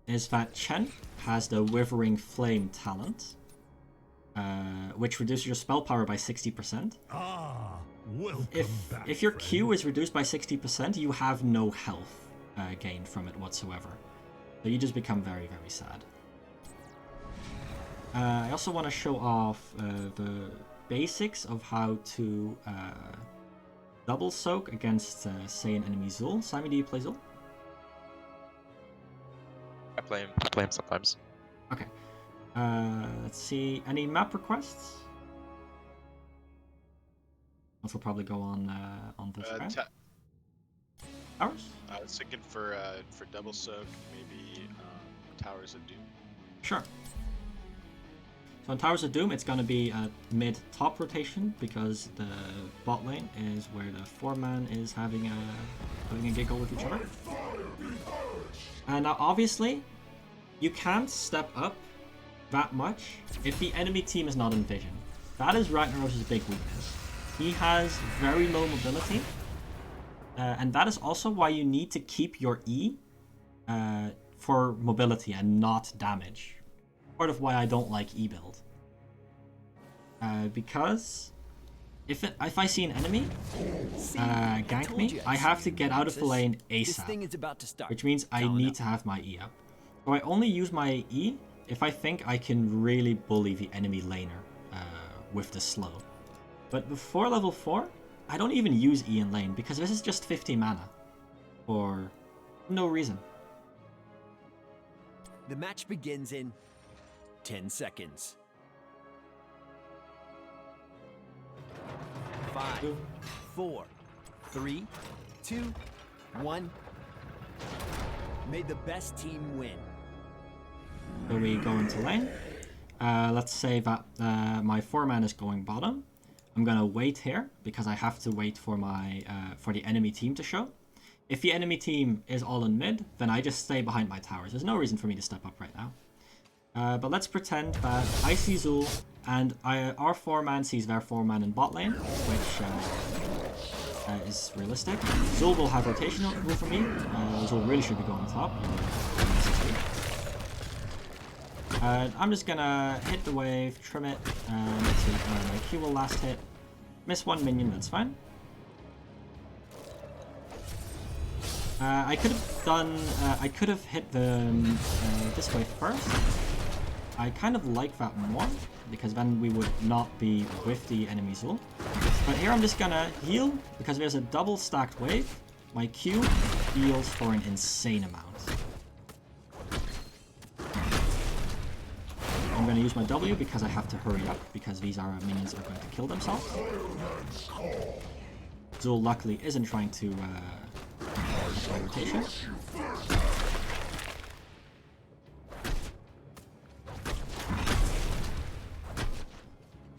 is that Chen has the Withering Flame talent, which reduces your spell power by 60%. If your Q is reduced by 60%, you have no health gained from it whatsoever. So you just become very, very sad. I also want to show off the basics of how to double soak against, say, an enemy Zul. Simon, do you play Zul? I play him sometimes. Okay. Let's see. Any map requests? This will probably go on this round. Towers? I was thinking for double soak, maybe Towers of Doom. Sure. So in Towers of Doom, it's going to be a mid-top rotation because the bot lane is where the 4-man is having a giggle with each other. And now, obviously, you can't step up that much if the enemy team is not in vision. That is Ragnaros' big weakness. He has very low mobility, and that is also why you need to keep your E for mobility and not damage. Part of why I don't like E build. Because if I see an enemy gank me, I have to get out of the lane ASAP, which means I need to have my E up. So I only use my E if I think I can really bully the enemy laner with the slow. But before level 4, I don't even use E in lane because this is just 50 mana for no reason. The match begins in 10 seconds. 5, 4, 3, 2, 1. May the best team win. So we go into lane. let's say that my 4-man is going bottom. I'm gonna wait here because I have to wait for my for the enemy team to show. If the enemy team is all in mid, then I just stay behind my towers. There's no reason for me to step up right now. But let's pretend that I see Zul, and our 4-man sees their 4-man in bot lane, which is realistic. Zul will have rotational rule for me. Zul really should be going top. I'm just gonna hit the wave, trim it, so my Q will last hit. Miss 1 minion, that's fine. I could have done. I could have hit the this way first. I kind of like that more because then we would not be with the enemy Zul. But here I'm just gonna heal because there's a double stacked wave. My Q heals for an insane amount. I'm gonna use my W because I have to hurry up because these are minions are going to kill themselves. Zul luckily isn't trying to rotation.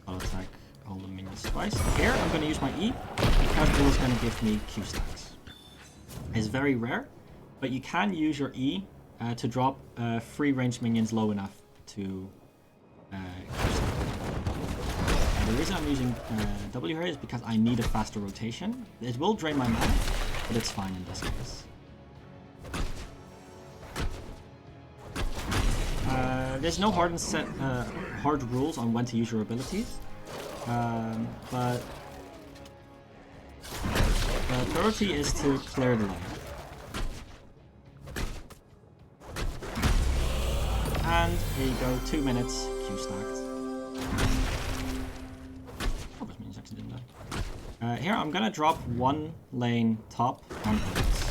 I'll attack all the minions twice. Here I'm gonna use my E because it was gonna give me Q stacks. It's very rare, but you can use your E to drop free range minions low enough to the reason I'm using W here is because I need a faster rotation. It will drain my mana, but it's fine in this case. There's no hard rules on when to use your abilities, but the priority is to clear the lane. And here you go, 2 minutes, Q stacked. Oh, this means I actually didn't die. Here I'm gonna drop 1 lane top on bullets.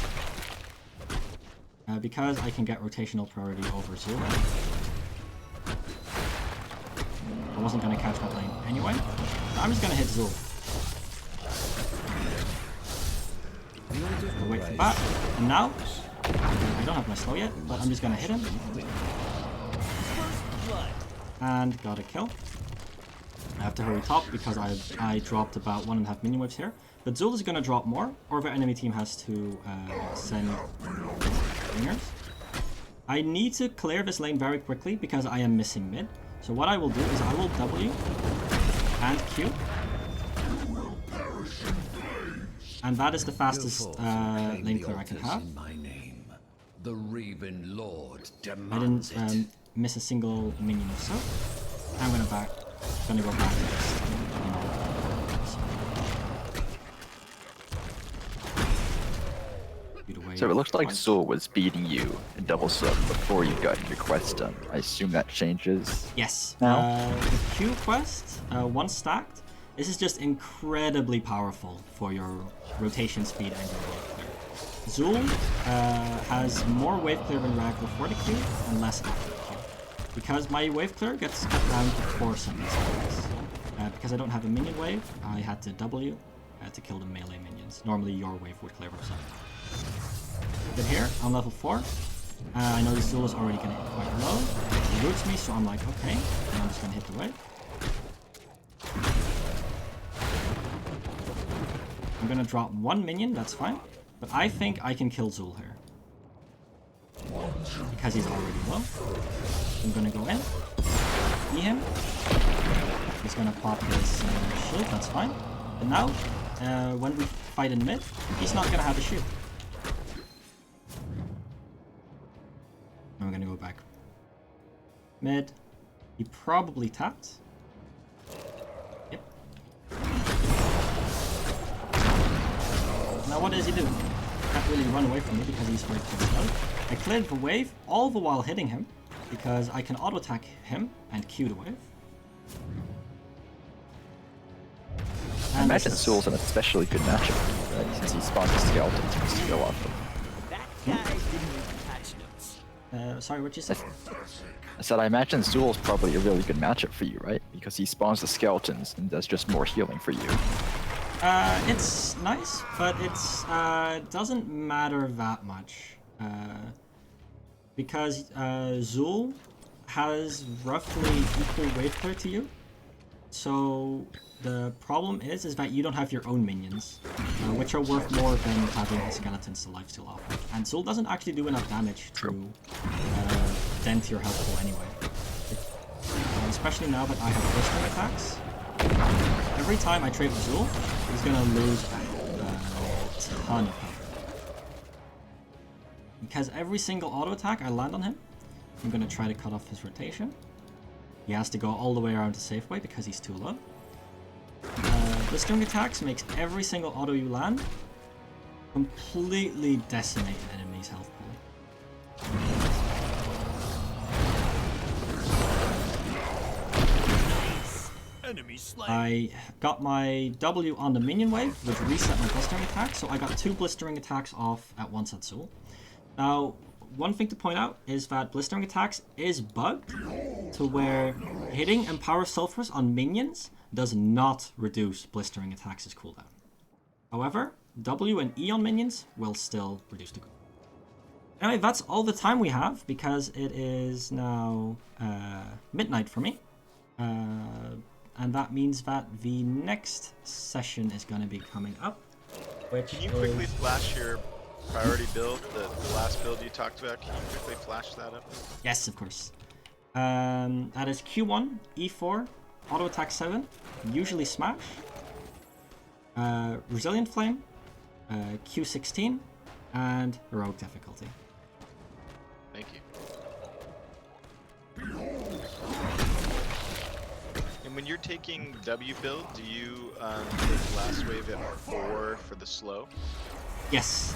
Because I can get rotational priority over Zul. I wasn't gonna catch that lane anyway. I'm just gonna hit Zul. I'll wait for that. And now, I don't have my slow yet, but I'm just gonna hit him. And got a kill. I have to hurry top because I dropped about 1.5 minion waves here. But Zul is gonna drop more, or the enemy team has to send ringers. I need to clear this lane very quickly because I am missing mid. So what I will do is I will W and Q. And that is the fastest lane clear I can have. The Raven Lord I didn't miss a single minion or so. I'm gonna go back to this. So it looks like Zul was beating you in double sub before you got your quest done. I assume that changes. Yes. Now? The Q quest, once stacked, this is just incredibly powerful for your rotation speed and your wave clear. Zul has more wave clear than Ragnaros before the Q and less after the Q. Because my wave clear gets cut down to 4 seconds. Because I don't have a minion wave, I had to W to kill the melee minions. Normally your wave would clear themselves. But here, on level 4, I know this Zul is already getting quite low. He roots me, so I'm like, okay, and I'm just gonna hit the wave. I'm gonna drop 1 minion, that's fine. But I think I can kill Zul here. Because he's already low. I'm gonna go in, knee him. He's gonna pop his shield, that's fine. And now, when we fight in mid, he's not gonna have a shield. I'm gonna go back. Mid. He probably tapped. Yep. Now what does he do? Can't really run away from me because he's very close out. I cleared the wave all the while hitting him because I can auto attack him and Q the wave. I imagine Zul's an especially good matchup, right? Since he spawns a skeleton to go off of. That guy didn't read the patch notes. Sorry, what'd you say? I said I imagine Zul's probably a really good matchup for you, right? Because he spawns the skeletons and does just more healing for you. It's nice, but it's doesn't matter that much. Because Zul has roughly equal wave clear to you. So the problem is that you don't have your own minions, which are worth more than having his skeletons to lifesteal off. And Zul doesn't actually do enough damage to dent your health pool anyway. Especially now that I have blistering attacks. Every time I trade with Zul, he's gonna lose a ton of health. Because every single auto attack I land on him, I'm gonna try to cut off his rotation. He has to go all the way around to safe way because he's too low. Blistering attacks makes every single auto you land completely decimate an enemy's health pool. I got my W on the minion wave, which reset my blistering attack, so I got 2 blistering attacks off at once at Zul. Now, one thing to point out is that blistering attacks is bugged to where hitting Empower Sulfurs on minions does not reduce blistering attacks' cooldown. However, W and E on minions will still reduce the cooldown. Anyway, that's all the time we have because it is now midnight for me. And that means that the next session is going to be coming up. Which Can you quickly flash your priority build, the last build you talked about? Can you quickly flash that up? Yes, of course. That is Q1, E4, Auto Attack 7, usually Smash, Resilient Flame, Q16, and Heroic Difficulty. Thank you. And when you're taking W build, do you take last wave at 4 for the slow? Yes,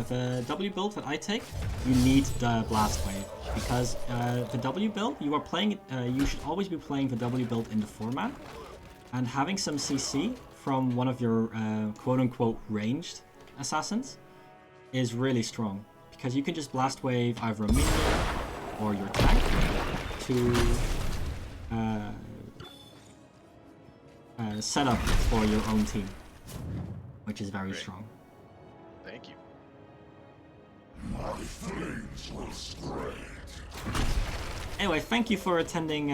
the W build that I take, you need the blast wave because the W build you are playing. You should always be playing the W build in the format, and having some CC from one of your quote-unquote ranged assassins is really strong because you can just blast wave either a minion or your tank to set up for your own team, which is very strong. Thank you. My flames will spread. Anyway, thank you for attending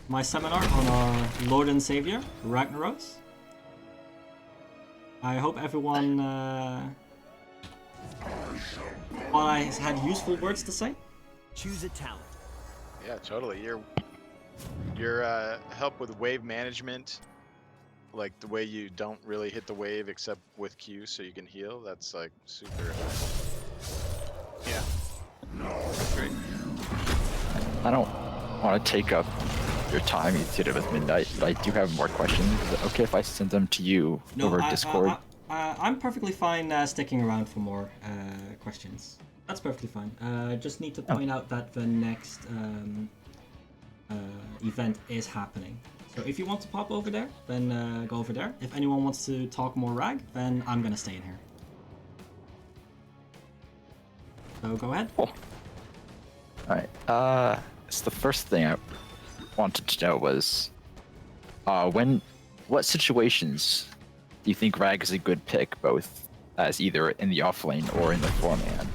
my seminar on our Lord and Savior, Ragnaros. I hope everyone thought I had useful words to say. Choose a talent. Yeah, totally. Your help with wave management, like the way you don't really hit the wave except with Q so you can heal, that's like super helpful. Yeah. That's great. I don't want to take up your time. You did it with midnight, but I do have more questions. Is it okay if I send them to you over Discord? I'm perfectly fine sticking around for more questions. That's perfectly fine. Just need to point out that the next event is happening. So if you want to pop over there, then go over there. If anyone wants to talk more Rag, then I'm gonna stay in here. So go ahead. Cool. Alright, so the first thing I wanted to know was, what situations do you think Rag is a good pick, both as either in the offlane or in the 4-man?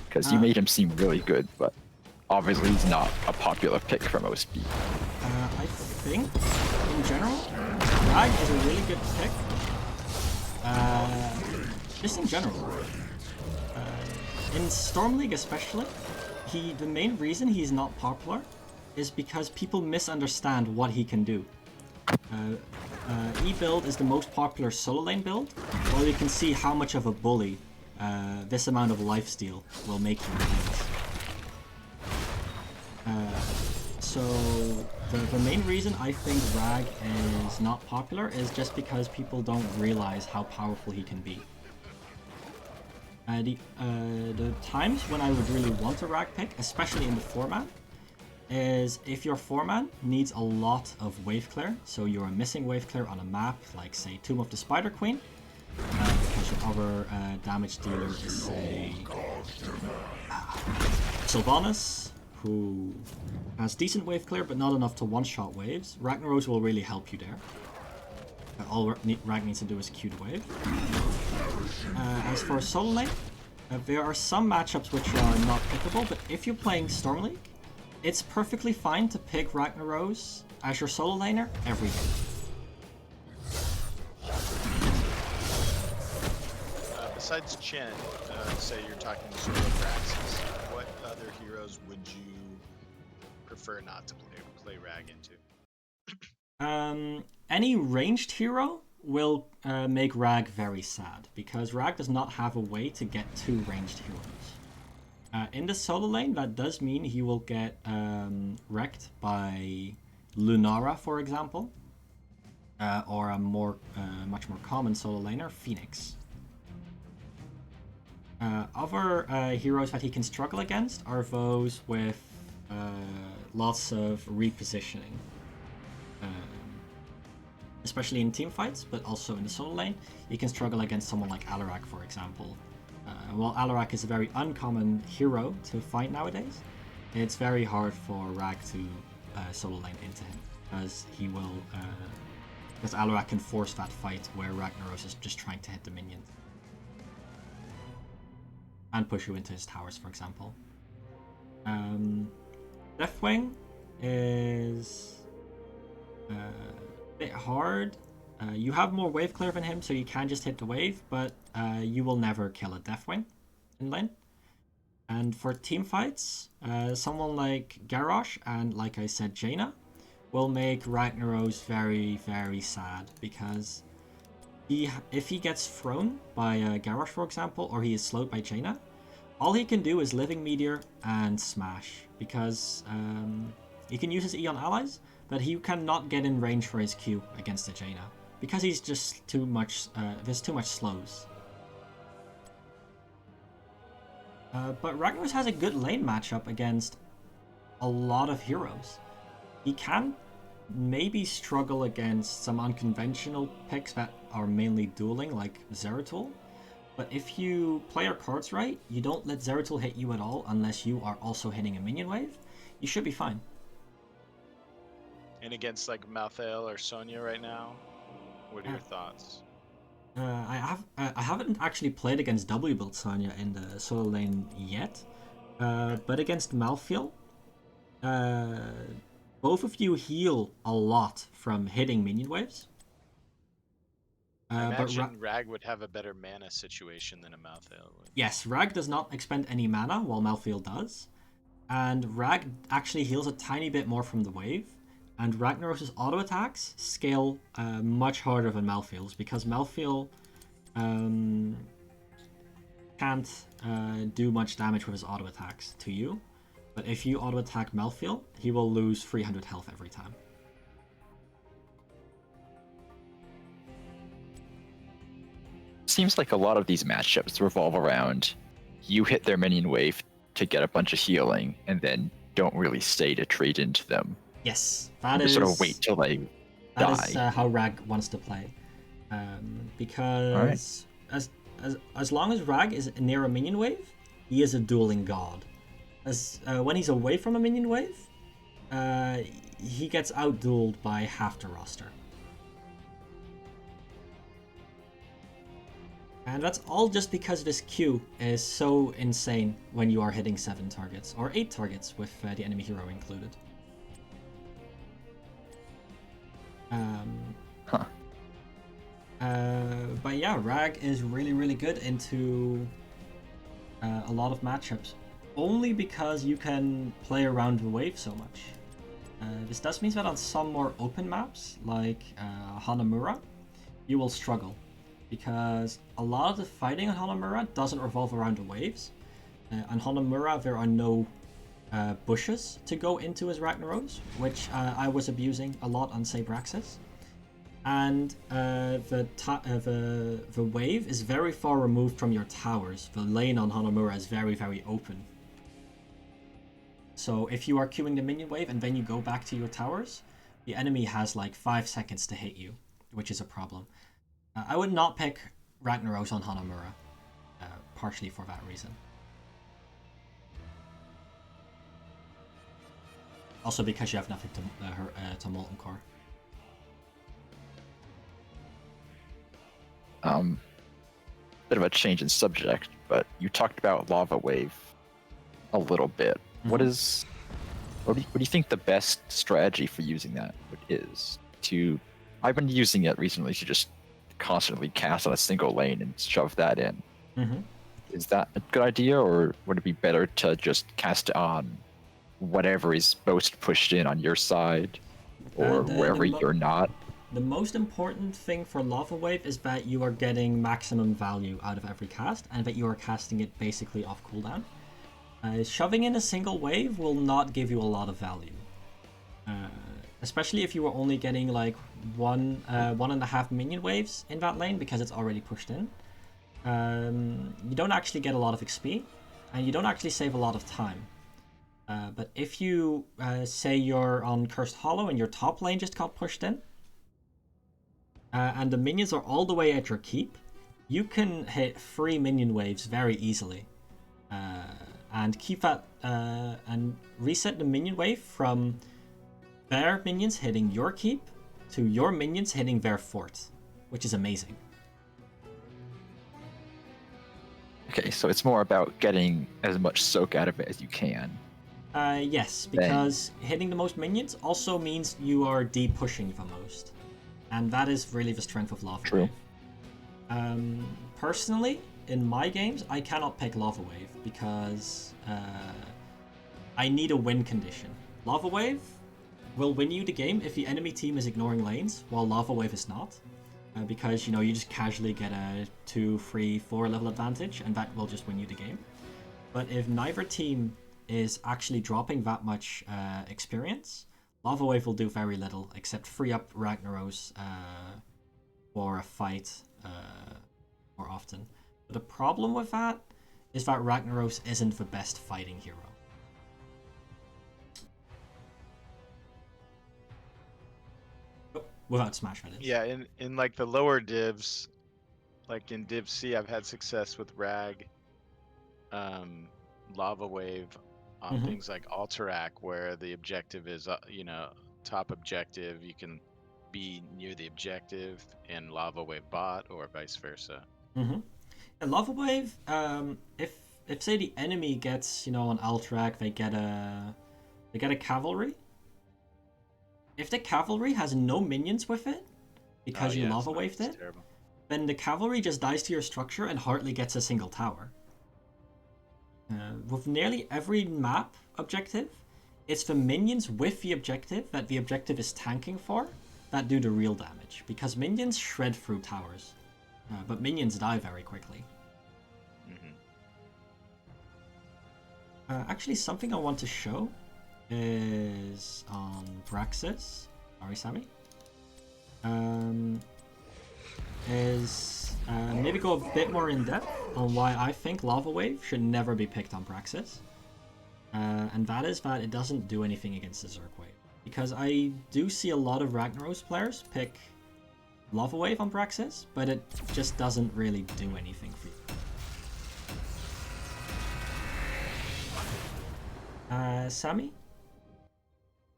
Because you made him seem really good, but obviously he's not a popular pick for most people. I think, in general, Rag is a really good pick. Just in general. In Storm League especially, the main reason he's not popular is because people misunderstand what he can do. E-build is the most popular solo lane build, while you can see how much of a bully this amount of lifesteal will make you lanes. So the main reason I think Rag is not popular is just because people don't realize how powerful he can be. The times when I would really want a Rag pick, especially in the 4-man, is if your 4-man needs a lot of wave clear, so you're missing wave clear on a map, like say Tomb of the Spider Queen, because your other damage dealer is say Sylvanas, who has decent wave clear but not enough to one-shot waves. Ragnaros will really help you there. All Rag needs to do is Q the wave. As for solo lane, there are some matchups which are not pickable, but if you're playing Storm League, it's perfectly fine to pick Ragnaros as your solo laner every game. Besides Chen, say you're talking solo Praxis, what other heroes would you prefer not to play Rag into? Any ranged hero will make Rag very sad, because Rag does not have a way to get to ranged heroes. In the solo lane, that does mean he will get wrecked by Lunara, for example, or a much more common solo laner, Phoenix. Other heroes that he can struggle against are those with lots of repositioning. Especially in team fights, but also in the solo lane. You can struggle against someone like Alarak, for example. While Alarak is a very uncommon hero to fight nowadays, it's very hard for Rag to solo lane into him, as he will, because Alarak can force that fight where Ragnaros is just trying to hit the minion. And push you into his towers, for example. Deathwing is a bit hard. You have more wave clear than him, so you can just hit the wave, but you will never kill a Deathwing in lane. And for team fights, someone like Garrosh and, like I said, Jaina will make Ragnaros very, very sad, because if he gets thrown by Garrosh, for example, or he is slowed by Jaina, all he can do is Living Meteor and Smash, because he can use his E on allies, but he cannot get in range for his Q against the Jaina, because he's just too much, there's too much slows. But Ragnaros has a good lane matchup against a lot of heroes. He can maybe struggle against some unconventional picks that are mainly dueling, like Zeratul. But if you play your cards right, you don't let Zeratul hit you at all unless you are also hitting a minion wave, you should be fine. And against like Malthael or Sonya right now, what are your thoughts? I haven't actually played against W build Sonya in the solo lane yet, but against Malthael, both of you heal a lot from hitting minion waves. I imagine Rag would have a better mana situation than a Malthael would. Yes, Rag does not expend any mana, while Malthael does. And Rag actually heals a tiny bit more from the wave. And Ragnaros' auto attacks scale much harder than Malthael's, because Malthael can't do much damage with his auto attacks to you. But if you auto attack Malthael, he will lose 300 health every time. Seems like a lot of these matchups revolve around you hit their minion wave to get a bunch of healing, and then don't really stay to trade into them. Yes, that is is. Sort of wait till they die. That is how Rag wants to play, because as long as Rag is near a minion wave, he is a dueling god. As when he's away from a minion wave, he gets outdueled by half the roster. And that's all just because this Q is so insane when you are hitting 7 targets, or 8 targets with the enemy hero included. But yeah, Rag is really, really good into a lot of matchups, only because you can play around the wave so much. This does mean that on some more open maps, like Hanamura, you will struggle, because a lot of the fighting on Hanamura doesn't revolve around the waves. On Hanamura, there are no bushes to go into as Ragnaros, which I was abusing a lot on Sabraxis. And the wave is very far removed from your towers. The lane on Hanamura is very, very open. So if you are queuing the minion wave and then you go back to your towers, the enemy has like 5 seconds to hit you, which is a problem. I would not pick Ragnaros on Hanamura, partially for that reason. Also because you have nothing to Molten Core. Bit of a change in subject, but you talked about Lava Wave a little bit. Mm-hmm. What do you think the best strategy for using that is? I've been using it recently to just constantly cast on a single lane and shove that in. Mm-hmm. Is that a good idea, or would it be better to just cast it on whatever is most pushed in on your side, or wherever you're not? The most important thing for Lava Wave is that you are getting maximum value out of every cast, and that you are casting it basically off cooldown. Shoving in a single wave will not give you a lot of value. Especially if you were only getting like one and a half minion waves in that lane because it's already pushed in. You don't actually get a lot of XP, and you don't actually save a lot of time. But if you say you're on Cursed Hollow and your top lane just got pushed in, and the minions are all the way at your keep, you can hit 3 minion waves very easily. And keep that and reset the minion wave from their minions hitting your keep to your minions hitting their fort, which is amazing. Okay, so it's more about getting as much soak out of it as you can. Yes, because hitting the most minions also means you are de-pushing the most. And that is really the strength of Lava True. Wave. Personally, in my games, I cannot pick Lava Wave because I need a win condition. Lava Wave will win you the game if the enemy team is ignoring lanes, while Lava Wave is not. Because, you just casually get a 2, 3, 4 level advantage, and that will just win you the game. But if neither team is actually dropping that much experience, Lava Wave will do very little, except free up Ragnaros for a fight more often. But the problem with that is that Ragnaros isn't the best fighting hero. Without Smash, that is. Yeah, in like the lower divs, like in Div C, I've had success with Rag, Lava Wave, on things like Alterac, where the objective is, top objective. You can be near the objective in Lava Wave bot, or vice versa. And Lava Wave, if say the enemy gets, on Alterac, they get a cavalry. If the cavalry has no minions with it, because you Lava Waved it, then the cavalry just dies to your structure and hardly gets a single tower. With nearly every map objective, it's the minions with the objective that the objective is tanking for that do the real damage, because minions shred through towers, but minions die very quickly. Actually, something I want to show is on Braxis. Sorry, Sammy. Maybe go a bit more in depth on why I think Lava Wave should never be picked on Braxis. And that is that it doesn't do anything against the Zerg Wave. Because I do see a lot of Ragnaros players pick Lava Wave on Braxis, but it just doesn't really do anything for you. Sammy?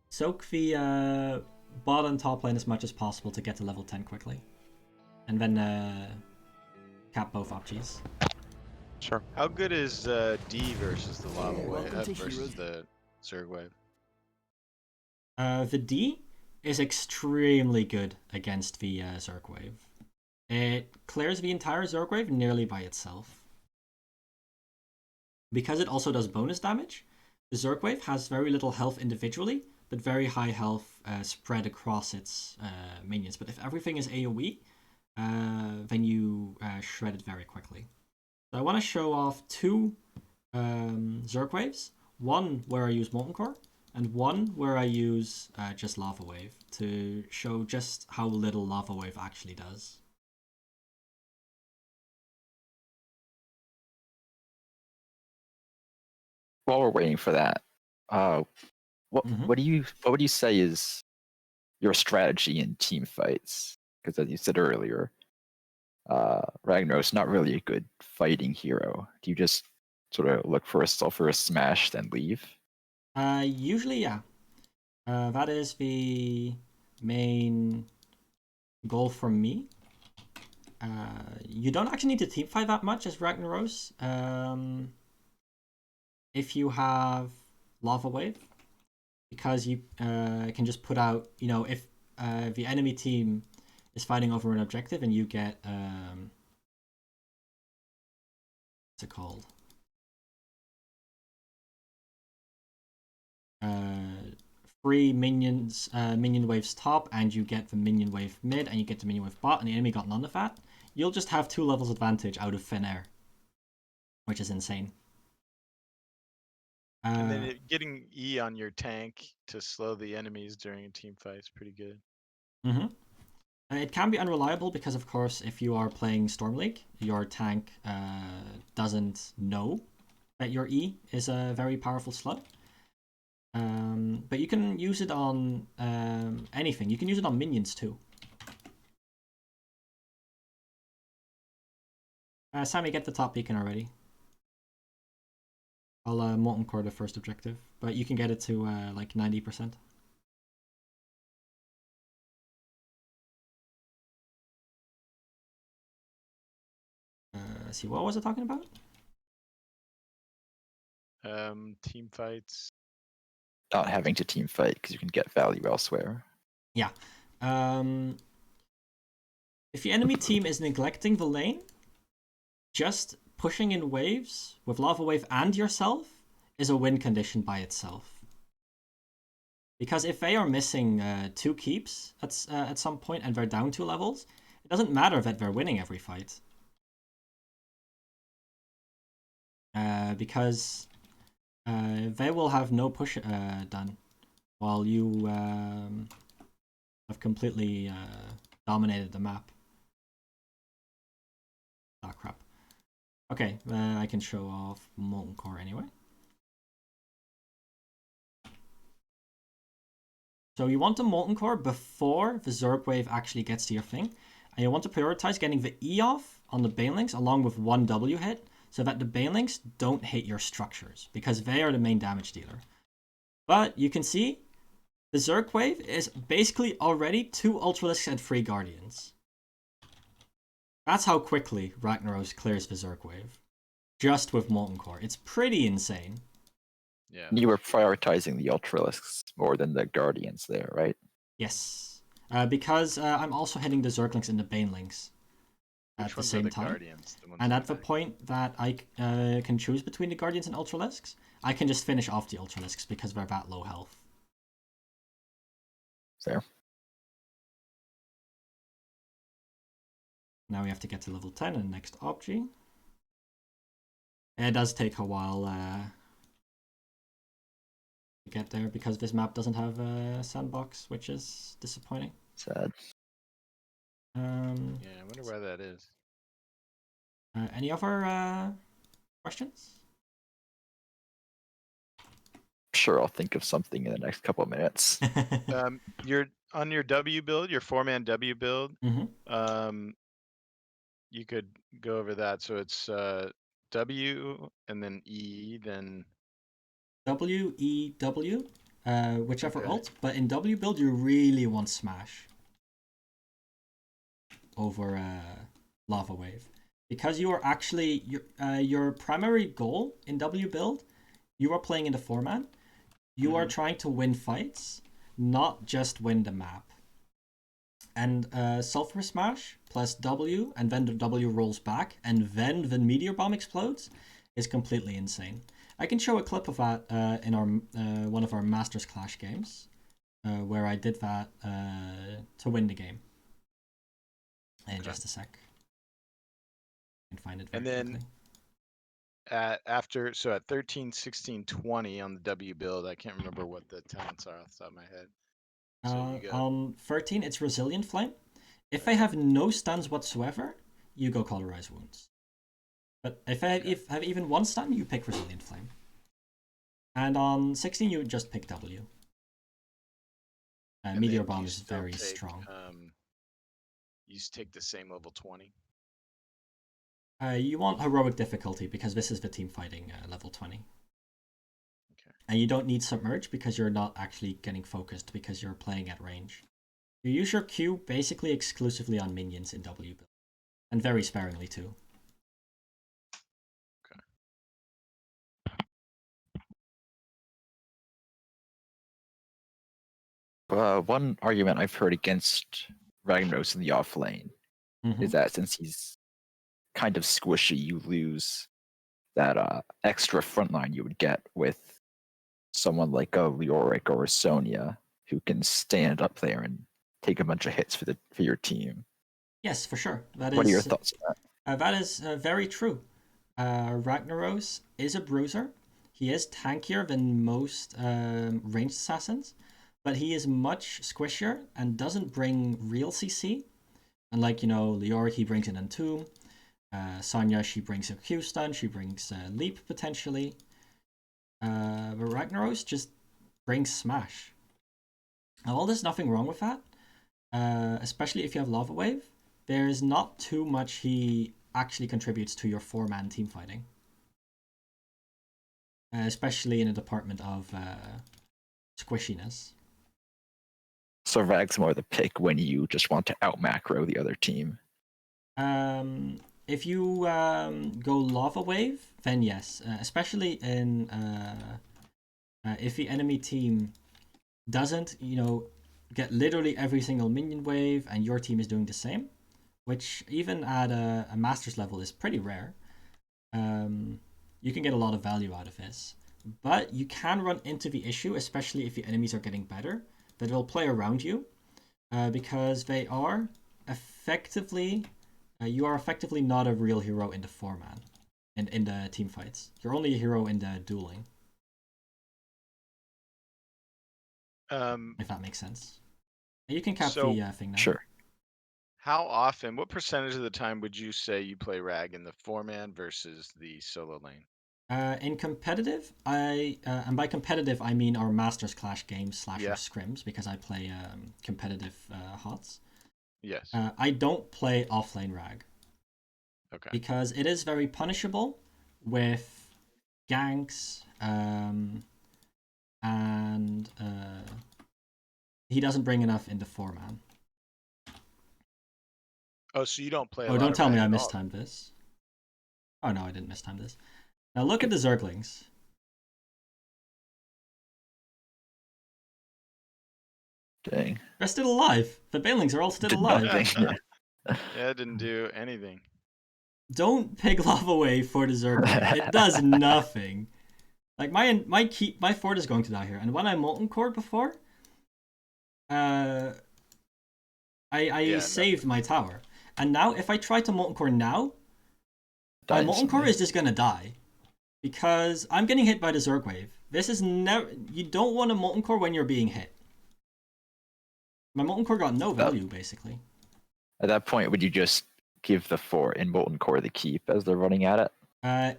Soak the bot and top lane as much as possible to get to level 10 quickly. And then cap both options. Sure. How good is D versus the Lava Wave versus the Zerg Wave? The D is extremely good against the Zerg Wave. It clears the entire Zerg Wave nearly by itself. Because it also does bonus damage, the Zerg Wave has very little health individually, but very high health spread across its minions. But if everything is AoE, then you shred it very quickly. So I want to show off 2 Zerg Waves. One where I use Molten Core, and one where I use just Lava Wave to show just how little Lava Wave actually does. While we're waiting for that, what would you say is your strategy in team fights? Because as you said earlier, Ragnaros not really a good fighting hero. Do you just sort of look for a Sulfur Smash then leave? Usually, yeah. That is the main goal for me. You don't actually need to team fight that much as Ragnaros. If you have Lava Wave, because you can just put out, you know, if the enemy team is fighting over an objective and you get what's it called? Free minions, minion waves top, and you get the minion wave mid, and you get the minion wave bot, and the enemy got none of that, you'll just have 2 levels advantage out of thin air, which is insane. And then getting E on your tank to slow the enemies during a team fight is pretty good. It can be unreliable because, of course, if you are playing Storm League, your tank doesn't know that your E is a very powerful slow. But you can use it on anything. You can use it on minions too. Sammy, get the top beacon already. I'll Molten Core the first objective, but you can get it to like 90%. See, what was I talking about? Team fights. Not having to team fight because you can get value elsewhere. Yeah. If the enemy team is neglecting the lane, just pushing in waves with Lava Wave and yourself is a win condition by itself. Because if they are missing 2 keeps at some point and they're down 2 levels, it doesn't matter that they're winning every fight. Because they will have no push done while you have completely dominated the map. Oh crap. Okay, I can show off Molten Core anyway. So you want the Molten Core before the Zerg Wave actually gets to your thing. And you want to prioritize getting the E off on the Banelings along with 1 W hit, so that the Banelings don't hit your structures, because they are the main damage dealer. But you can see, the Zerg Wave is basically already 2 Ultralisks and 3 Guardians. That's how quickly Ragnaros clears the Zerg Wave. Just with Molten Core. It's pretty insane. Yeah. You were prioritizing the Ultralisks more than the Guardians there, right? Yes. Because I'm also hitting the Zerglings and the Banelings at the same time. Guardians, and at the point that I can choose between the Guardians and Ultralisks, I can just finish off the Ultralisks because they're that low health. Fair. Now we have to get to level 10 in the next OBG. It does take a while to get there because this map doesn't have a sandbox, which is disappointing. Sad. Yeah, I wonder why that is. Any other questions? Sure, I'll think of something in the next couple of minutes. You're on your W build, your 4-man W build. Mm-hmm. You could go over that. So it's W and then E, then W, E, W, whichever Okay. ult. But in W build, you really want Smash over Lava Wave, because you are actually your primary goal in W build. You are playing in the 4-man. You are trying to win fights, not just win the map. And Sulfur Smash plus W, and then the W rolls back, and then the Meteor Bomb explodes, is completely insane. I can show a clip of that in our one of our Masters Clash games, where I did that to win the game. In just a sec. I can find it very And then quickly. after, so at 13, 16, 20 on the W build, I can't remember what the talents are off the top of my head. So you got, On 13, it's Resilient Flame. If they have no stuns whatsoever, you go Cauterize Wounds. But if they have even 1 stun, you pick Resilient Flame. And on 16, you just pick W. and Meteor then Bomb you is still very take, strong. You just take the same level 20. You want Heroic Difficulty because this is the team fighting level 20. Okay. And you don't need Submerge because you're not actually getting focused because you're playing at range. You use your Q basically exclusively on minions in W build. And very sparingly too. One argument I've heard against Ragnaros in the off lane is that since he's kind of squishy, you lose that extra front line you would get with someone like a Leoric or a Sonya who can stand up there and take a bunch of hits for your team. Yes, for sure. What are your thoughts on that? That is very true. Ragnaros is a bruiser. He is tankier than most ranged assassins, but he is much squishier and doesn't bring real CC. Unlike, Leoric, he brings an Entomb. Sonya, she brings a Q stun. She brings Leap, potentially. But Ragnaros just brings Smash. Now, while there's nothing wrong with that, especially if you have Lava Wave, there's not too much he actually contributes to your 4-man team fighting. Especially in the department of squishiness. So Rag's more the pick when you just want to out-macro the other team. If you go Lava Wave, then yes. Especially in if the enemy team doesn't, get literally every single minion wave and your team is doing the same, which even at a Masters level is pretty rare. You can get a lot of value out of this. But you can run into the issue, especially if the enemies are getting better, that they'll play around you because they are effectively... you are effectively not a real hero in the 4-man, in the team fights. You're only a hero in the dueling. If that makes sense. You can cap the thing now. Sure. How often, what percentage of the time would you say you play Rag in the 4-man versus the solo lane? In competitive, and by competitive I mean our Masters Clash games / our scrims, because I play competitive HOTS. Yes. I don't play offlane Rag. Okay. Because it is very punishable with ganks, and he doesn't bring enough in the 4-man. Oh, so you don't play a Oh, lot don't of tell Rag me I at all. mistimed this. Oh no, I didn't mistime this. Now look at the Zerglings. Dang. They're still alive. The Banelings are all still alive. Nothing. Yeah, it didn't do anything. Don't pick Lava Wave for the Zergling. It does nothing. Like my fort is going to die here, and when I Molten Core before, I saved my tower, and now if I try to Molten Core now, my Molten Core is just gonna die, because I'm getting hit by the Zerg Wave. This is never. You don't want a Molten Core when you're being hit. My Molten Core got no value basically. At that point, would you just give the fort in Molten Core the keep as they're running at it?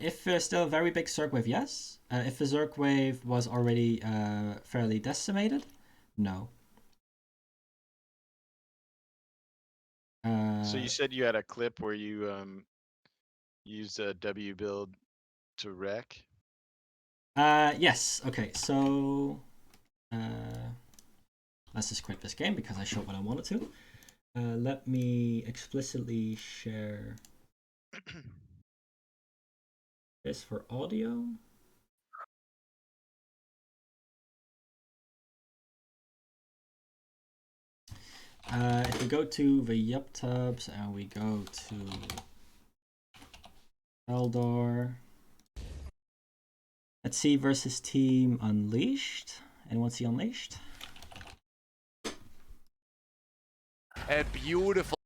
If there's still a very big Zerg Wave, yes. If the Zerg Wave was already fairly decimated, no. So you said you had a clip where you used a W build to wreck? Yes. Okay, so let's just quit this game because I showed what I wanted to. Let me explicitly share this for audio. If we go to the Yup tabs and we go to Eldor, let's see versus Team Unleashed. Anyone see Unleashed? A beautiful.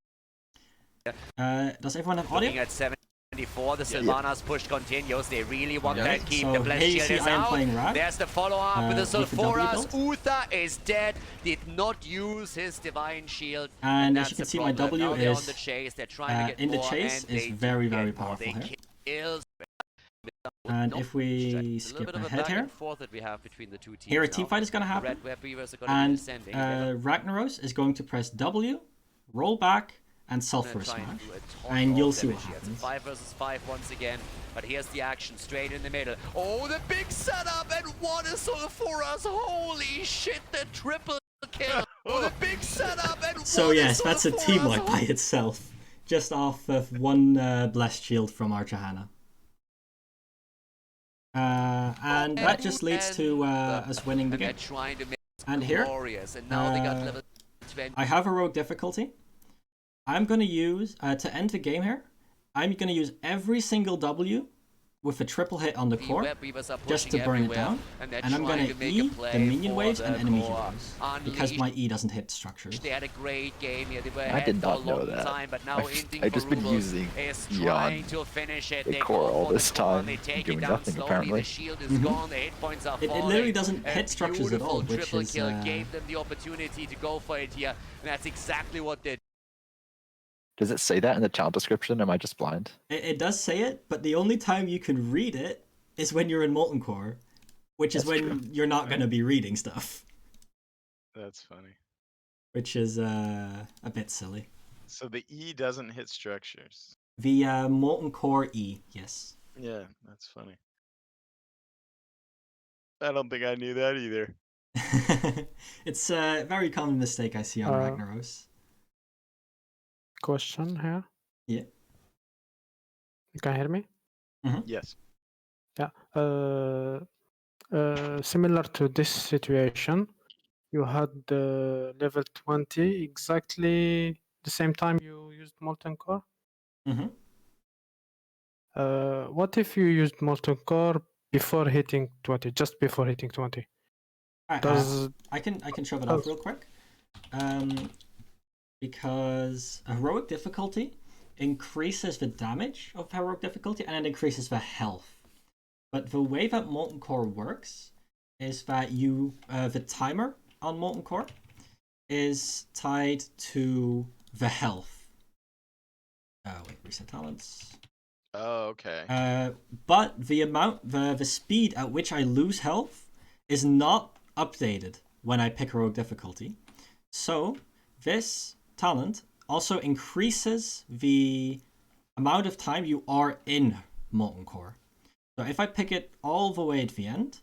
Does everyone have audio? Looking at 74, the Sylvanas push continues. They really want that keep. So The Blessed Shield is out. There's the follow-up with the Sulfuras. Uther is dead. Did not use his Divine Shield. And as you can see, my W now they're is on the chase. They're trying to get in the more, chase is very, very powerful here. And if we skip ahead here, here a team fight is going to happen. And Ragnaros is going to press W, roll back, and Sulfur Smash. And you'll see what happens. 5 versus 5 once again. But here's the action straight in the middle. Oh, the big setup, and what is Sulfuras? Holy shit, the triple kill. Oh, the big setup, and so yes, that's a team wipe by itself. Just off of one Blessed Shield from Archahana. And that just leads to us winning the game. Trying to make And here, glorious. And now they got level 20. I have heroic difficulty. I'm gonna use to end the game here. I'm gonna use every single W with a triple hit on the core, just to burn it down, and I'm gonna E the minion waves and enemy heroes, because my E doesn't hit structures. They had a great game here. They were I did not know that. time, but now I've just been using trying to finish it. the core all this time, doing nothing slowly. apparently. The shield is gone. The hit points are It falling. literally doesn't hit structures at all, which triple is kill gave them the opportunity to go for it here, and that's exactly what they. Does it say that in the talent description? Am I just blind? It does say it, but the only time you can read it is when you're in Molten Core, which is when true. you're not going to be reading stuff. That's funny. Which is a bit silly. So the E doesn't hit structures. The Molten Core E, yes. Yeah, that's funny. I don't think I knew that either. It's a very common mistake I see on Ragnaros. Question here. Yeah. You can hear me? Yes. Yeah. Similar to this situation, you had level 20 exactly the same time you used Molten Core. What if you used Molten Core before hitting 20, just before hitting 20? I can show that off real quick. Because heroic difficulty increases the damage of heroic difficulty and it increases the health. But the way that Molten Core works is that the timer on Molten Core is tied to the health. Wait, reset talents. Oh, okay. But the speed at which I lose health is not updated when I pick heroic difficulty. So this talent also increases the amount of time you are in Molten Core. So if I pick it all the way at the end,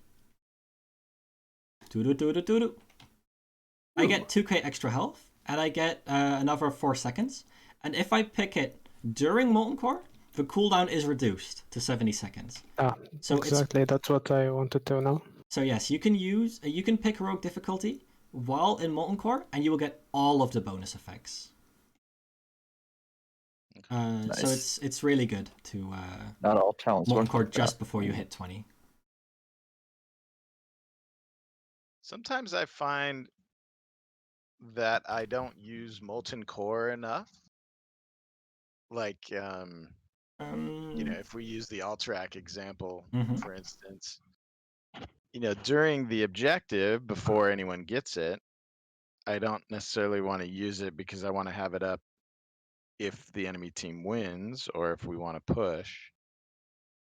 I get 2k extra health, and I get another 4 seconds. And if I pick it during Molten Core, the cooldown is reduced to 70 seconds. So exactly, that's what I wanted to know. So yes, you can pick heroic difficulty while in Molten Core, and you will get all of the bonus effects. Nice. So it's really good to not all talents Molten Core just before you hit 20. Sometimes I find that I don't use Molten Core enough. Like, you know, if we use the Alterac example, for instance, you know, during the objective, before anyone gets it, I don't necessarily want to use it because I want to have it up if the enemy team wins or if we want to push.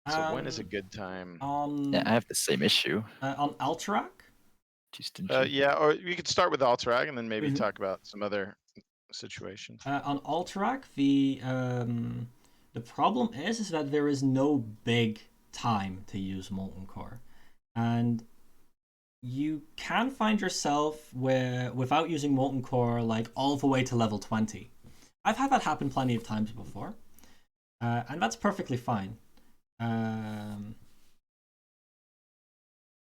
So when is a good time? Yeah, I have the same issue. On Alterac? Yeah, or you could start with Alterac and then maybe talk about some other situations. On Alterac, the problem is that there is no big time to use Molten Core. And you can find yourself without using Molten Core like all the way to level 20. I've had that happen plenty of times before. And that's perfectly fine.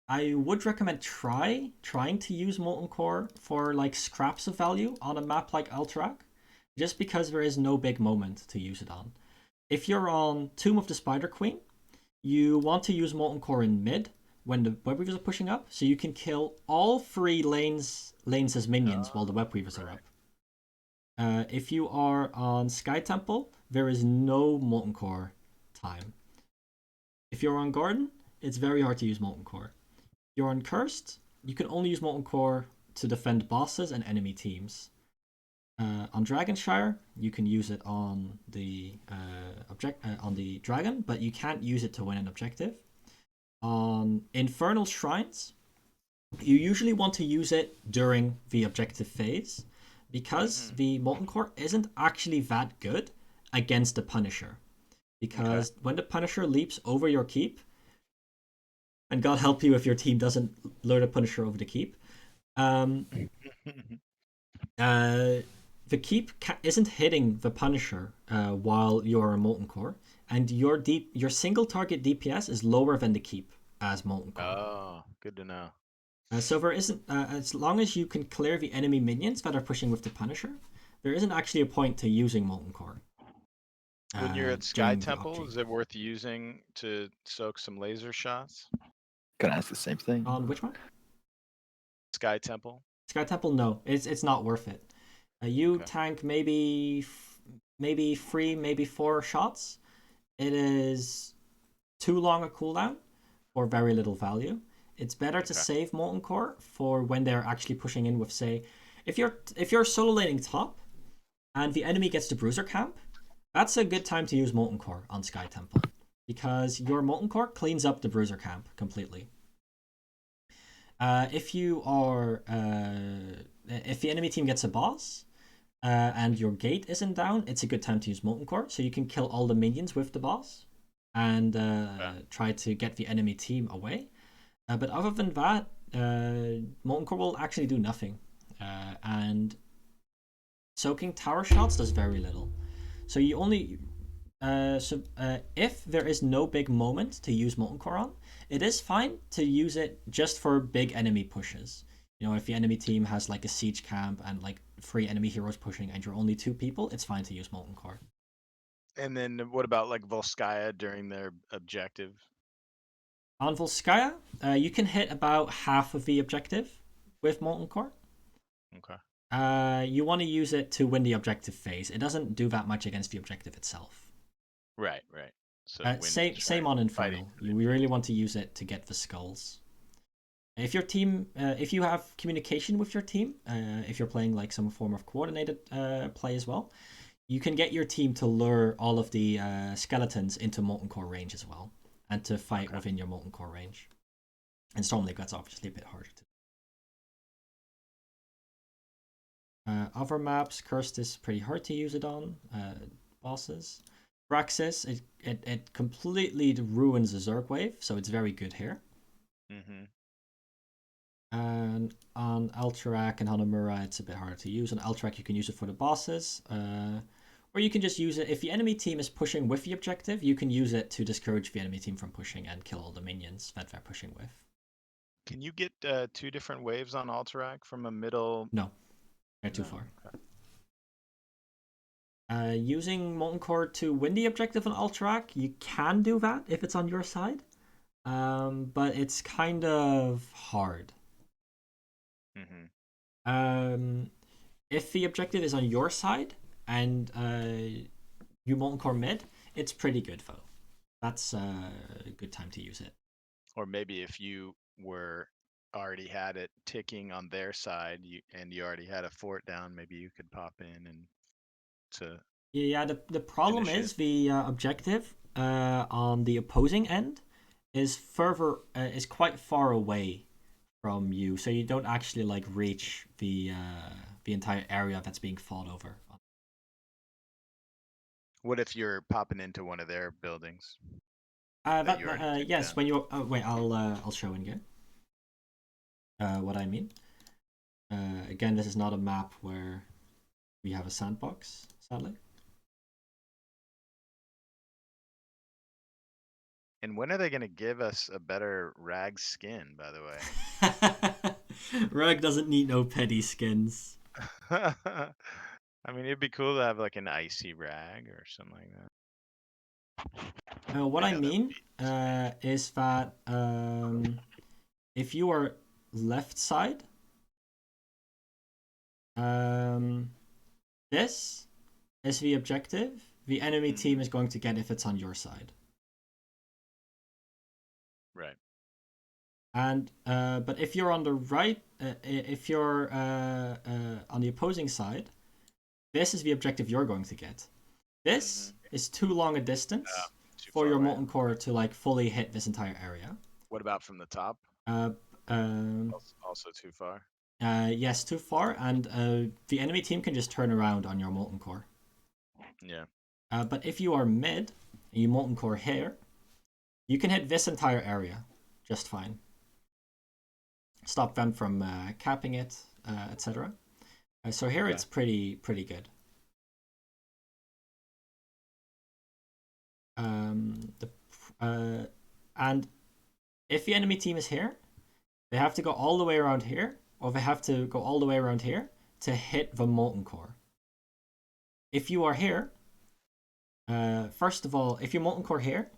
I would recommend trying to use Molten Core for like scraps of value on a map like Alterac, just because there is no big moment to use it on. If you're on Tomb of the Spider Queen, you want to use Molten Core in mid when the web weavers are pushing up, so you can kill all 3 lanes as minions while the web weavers are up. If you are on Sky Temple, there is no Molten Core time. If you're on Garden, it's very hard to use Molten Core. If you're on Cursed, you can only use Molten Core to defend bosses and enemy teams. On Dragonshire, you can use it on the dragon, but you can't use it to win an objective. On Infernal Shrines, you usually want to use it during the objective phase, because the Molten Core isn't actually that good against the Punisher. Because when the Punisher leaps over your keep, and God help you if your team doesn't lure the Punisher over the keep, the keep isn't hitting the Punisher while you're a Molten Core, and your single target DPS is lower than the keep as Molten Core. Oh, good to know. So there isn't, as long as you can clear the enemy minions that are pushing with the Punisher, there isn't actually a point to using Molten Core. When you're at Sky during the Temple, upkeep. is it worth using to soak some laser shots? Gonna ask the same thing. On which one? Sky Temple. Sky Temple, no, it's not worth it. You tank maybe 3, maybe 4 shots. It is too long a cooldown for very little value. It's better to save Molten Core for when they're actually pushing in with, say, if you're solo laning top and the enemy gets to Bruiser Camp, that's a good time to use Molten Core on Sky Temple, because your Molten Core cleans up the Bruiser Camp completely. If you are, if the enemy team gets a boss and your gate isn't down, it's a good time to use Molten Core, so you can kill all the minions with the boss and try to get the enemy team away. But other than that, Molten Core will actually do nothing, and soaking tower shots does very little. So you only, if there is no big moment to use Molten Core on, it is fine to use it just for big enemy pushes. You know, if the enemy team has like a siege camp and like 3 enemy heroes pushing and you're only 2 people, it's fine to use Molten Core. And then what about like Volskaya during their objective? On Volskaya, you can hit about half of the objective with Molten Core. Okay. You want to use it to win the objective phase. It doesn't do that much against the objective itself. Right, right. So same on Infernal. We really want to use it to get the skulls. If your team, if you have communication with your team, if you're playing like some form of coordinated play as well, you can get your team to lure all of the skeletons into Molten Core range as well, and to fight within your Molten Core range. And Storm League, that's obviously a bit harder to. Other maps, Cursed is pretty hard to use it on. Bosses. Praxis, it completely ruins the Zerg wave, so it's very good here. Mm-hmm. And on Alterac and Hanamura, it's a bit harder to use. On Alterac, you can use it for the bosses, or you can just use it if the enemy team is pushing with the objective. You can use it to discourage the enemy team from pushing and kill all the minions that they're pushing with. Can you get 2 different waves on Alterac from a middle? No, they're too far. Using Molten Core to win the objective on Alterac, you can do that if it's on your side, but it's kind of hard. Mm-hmm. If the objective is on your side and you Molten Core mid, it's pretty good though. That's a good time to use it. Or maybe if you already had it ticking on their side, and you already had a fort down, maybe you could pop in and Yeah, the problem is the objective on the opposing end is is quite far away from you, so you don't actually like reach the entire area that's being fought over. What if you're popping into one of their buildings? Yes, down? when you wait, I'll show in game. What I mean. Again, this is not a map where we have a sandbox, sadly. And when are they going to give us a better Rag skin, by the way? Rag doesn't need no petty skins. I mean, it'd be cool to have like an icy Rag or something like that. What I mean is that if you are left side, this is the objective. The enemy team is going to get if it's on your side. Right. And but if you're on the right, if you're on the opposing side, this is the objective you're going to get. This is too long a distance for your Molten Core to like fully hit this entire area. What about from the top? Also too far. Yes, too far, and the enemy team can just turn around on your Molten Core. Yeah. But if you are mid, and you Molten Core here, you can hit this entire area just fine. Stop them from capping it, etc. So here it's pretty good. And if the enemy team is here, they have to go all the way around here, or they have to go all the way around here to hit the Molten Core. If you are here, first of all, if you're Molten Core here,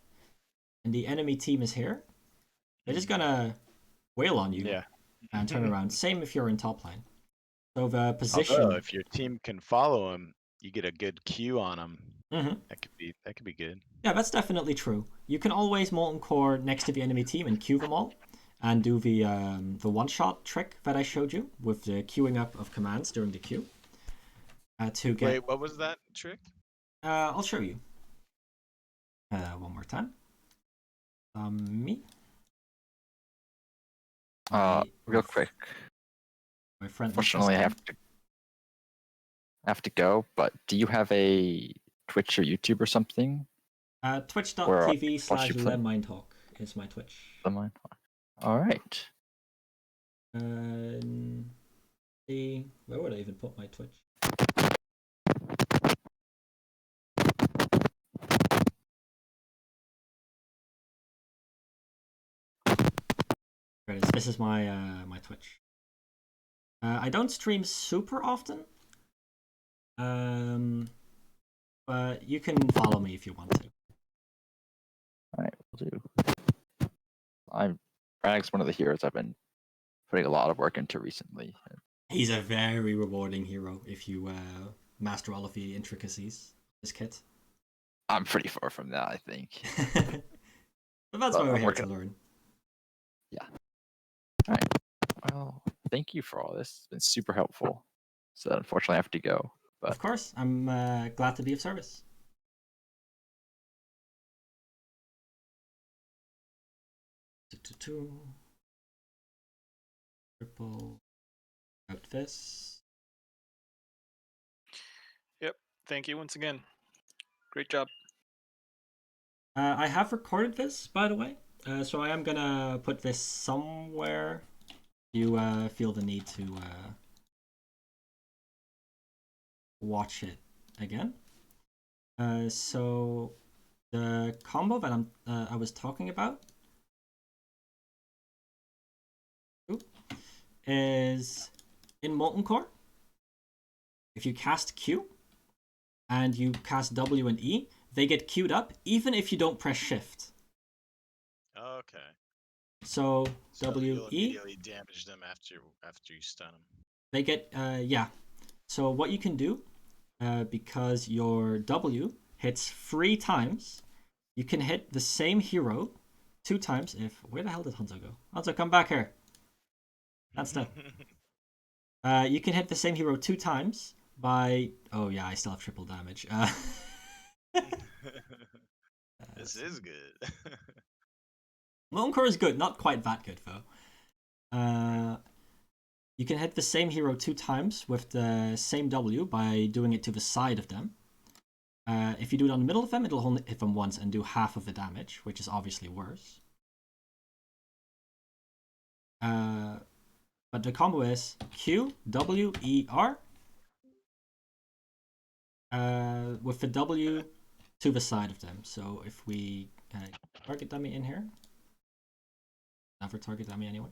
and the enemy team is here, they're just gonna wail on you and turn around. Same if you're in top line. So the position. Although, if your team can follow him, you get a good Q on him. Mm-hmm. That could be good. Yeah, that's definitely true. You can always Molten Core next to the enemy team and queue them all, and do the one-shot trick that I showed you with the queuing up of commands during the queue. To get. Wait, what was that trick? I'll show you. One more time. Me. Real quick. My friend. Unfortunately, I have to go. But do you have a Twitch or YouTube or something? Twitch.tv/LemMindTalk is my Twitch. LemMindTalk. All right. See, where would I even put my Twitch? This is my my Twitch. I don't stream super often, but you can follow me if you want to. All right, we'll do. Rag's one of the heroes I've been putting a lot of work into recently. He's a very rewarding hero if you master all of the intricacies of this kit. I'm pretty far from that, I think. But that's why we're here to learn. Yeah. All right. Well, thank you for all this. It's been super helpful. So unfortunately, I have to go. But of course, I'm glad to be of service. Triple out this. Yep. Thank you once again. Great job. I have recorded this, by the way. So I am gonna put this somewhere. You feel the need to watch it again. So the combo that I was talking about is in Molten Core. If you cast Q and you cast W and E, they get queued up even if you don't press Shift. Okay. So you'll W E immediately damage them after you stun them. They get yeah. So what you can do, because your W hits 3 times, you can hit the same hero 2 times. Where the hell did Hanzo go? Hanzo, come back here. That's done. You can hit the same hero 2 times by. Oh yeah, I still have triple damage. This is good. Molten Core is good, not quite that good though. You can hit the same hero 2 times with the same W by doing it to the side of them. If you do it on the middle of them, it'll only hit them once and do half of the damage, which is obviously worse. But the combo is Q, W, E, R. With the W to the side of them. So if we target dummy in here. Never target dummy anyway.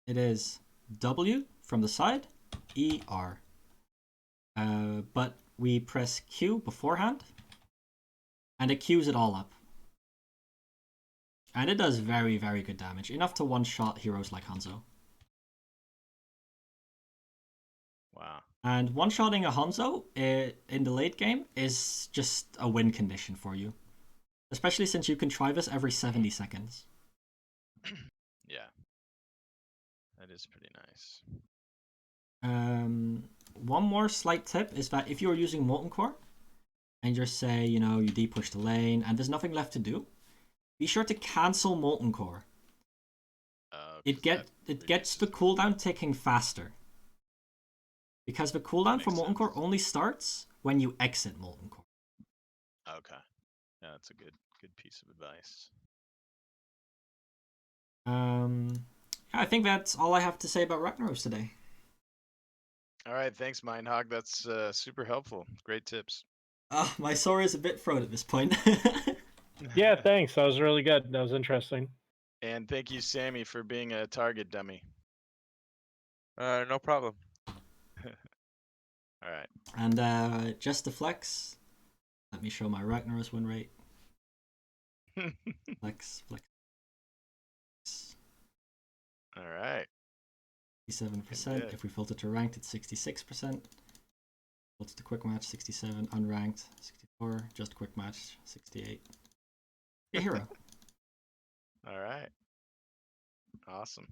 It is W from the side, E, R. But we press Q beforehand, and it queues it all up. And it does very, very good damage. Enough to one-shot heroes like Hanzo. Wow. And one-shotting a Hanzo in the late game is just a win condition for you. Especially since you can try this every 70 seconds. Yeah. That is pretty nice. One more slight tip is that if you're using Molten Core, and you're say, you de-push the lane, and there's nothing left to do, be sure to cancel Molten Core. It gets the cooldown ticking faster. Because the cooldown for Molten Core only starts when you exit Molten Core. Okay. Yeah, that's a good piece of advice. Yeah, I think that's all I have to say about Ragnaros today. All right, thanks, Mindhog. That's super helpful. Great tips. My sore is a bit throat at this point. Yeah, thanks. That was really good. That was interesting. And thank you, Sammy, for being a target dummy. No problem. All right. And just to flex, let me show my Ragnaros win rate. Flex. All right. 67%. If we filter to ranked, it's 66%. Filter to quick match, 67. Unranked, 64. Just quick match, 68. A hero. All right. Awesome.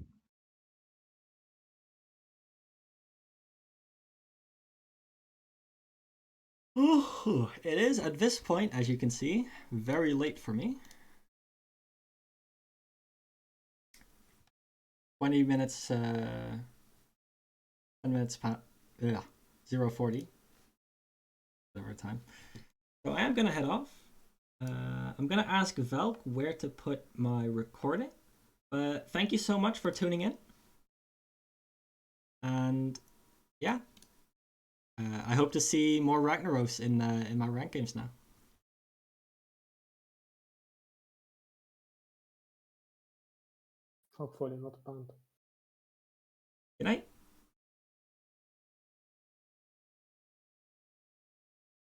Ooh, it is at this point, as you can see, very late for me. 20 minutes, 10 minutes past, 0:40. Whatever time. So I am going to head off. I'm going to ask Velk where to put my recording. But thank you so much for tuning in. And yeah, I hope to see more Ragnaros in my rank games now. Hopefully not banned. Good night.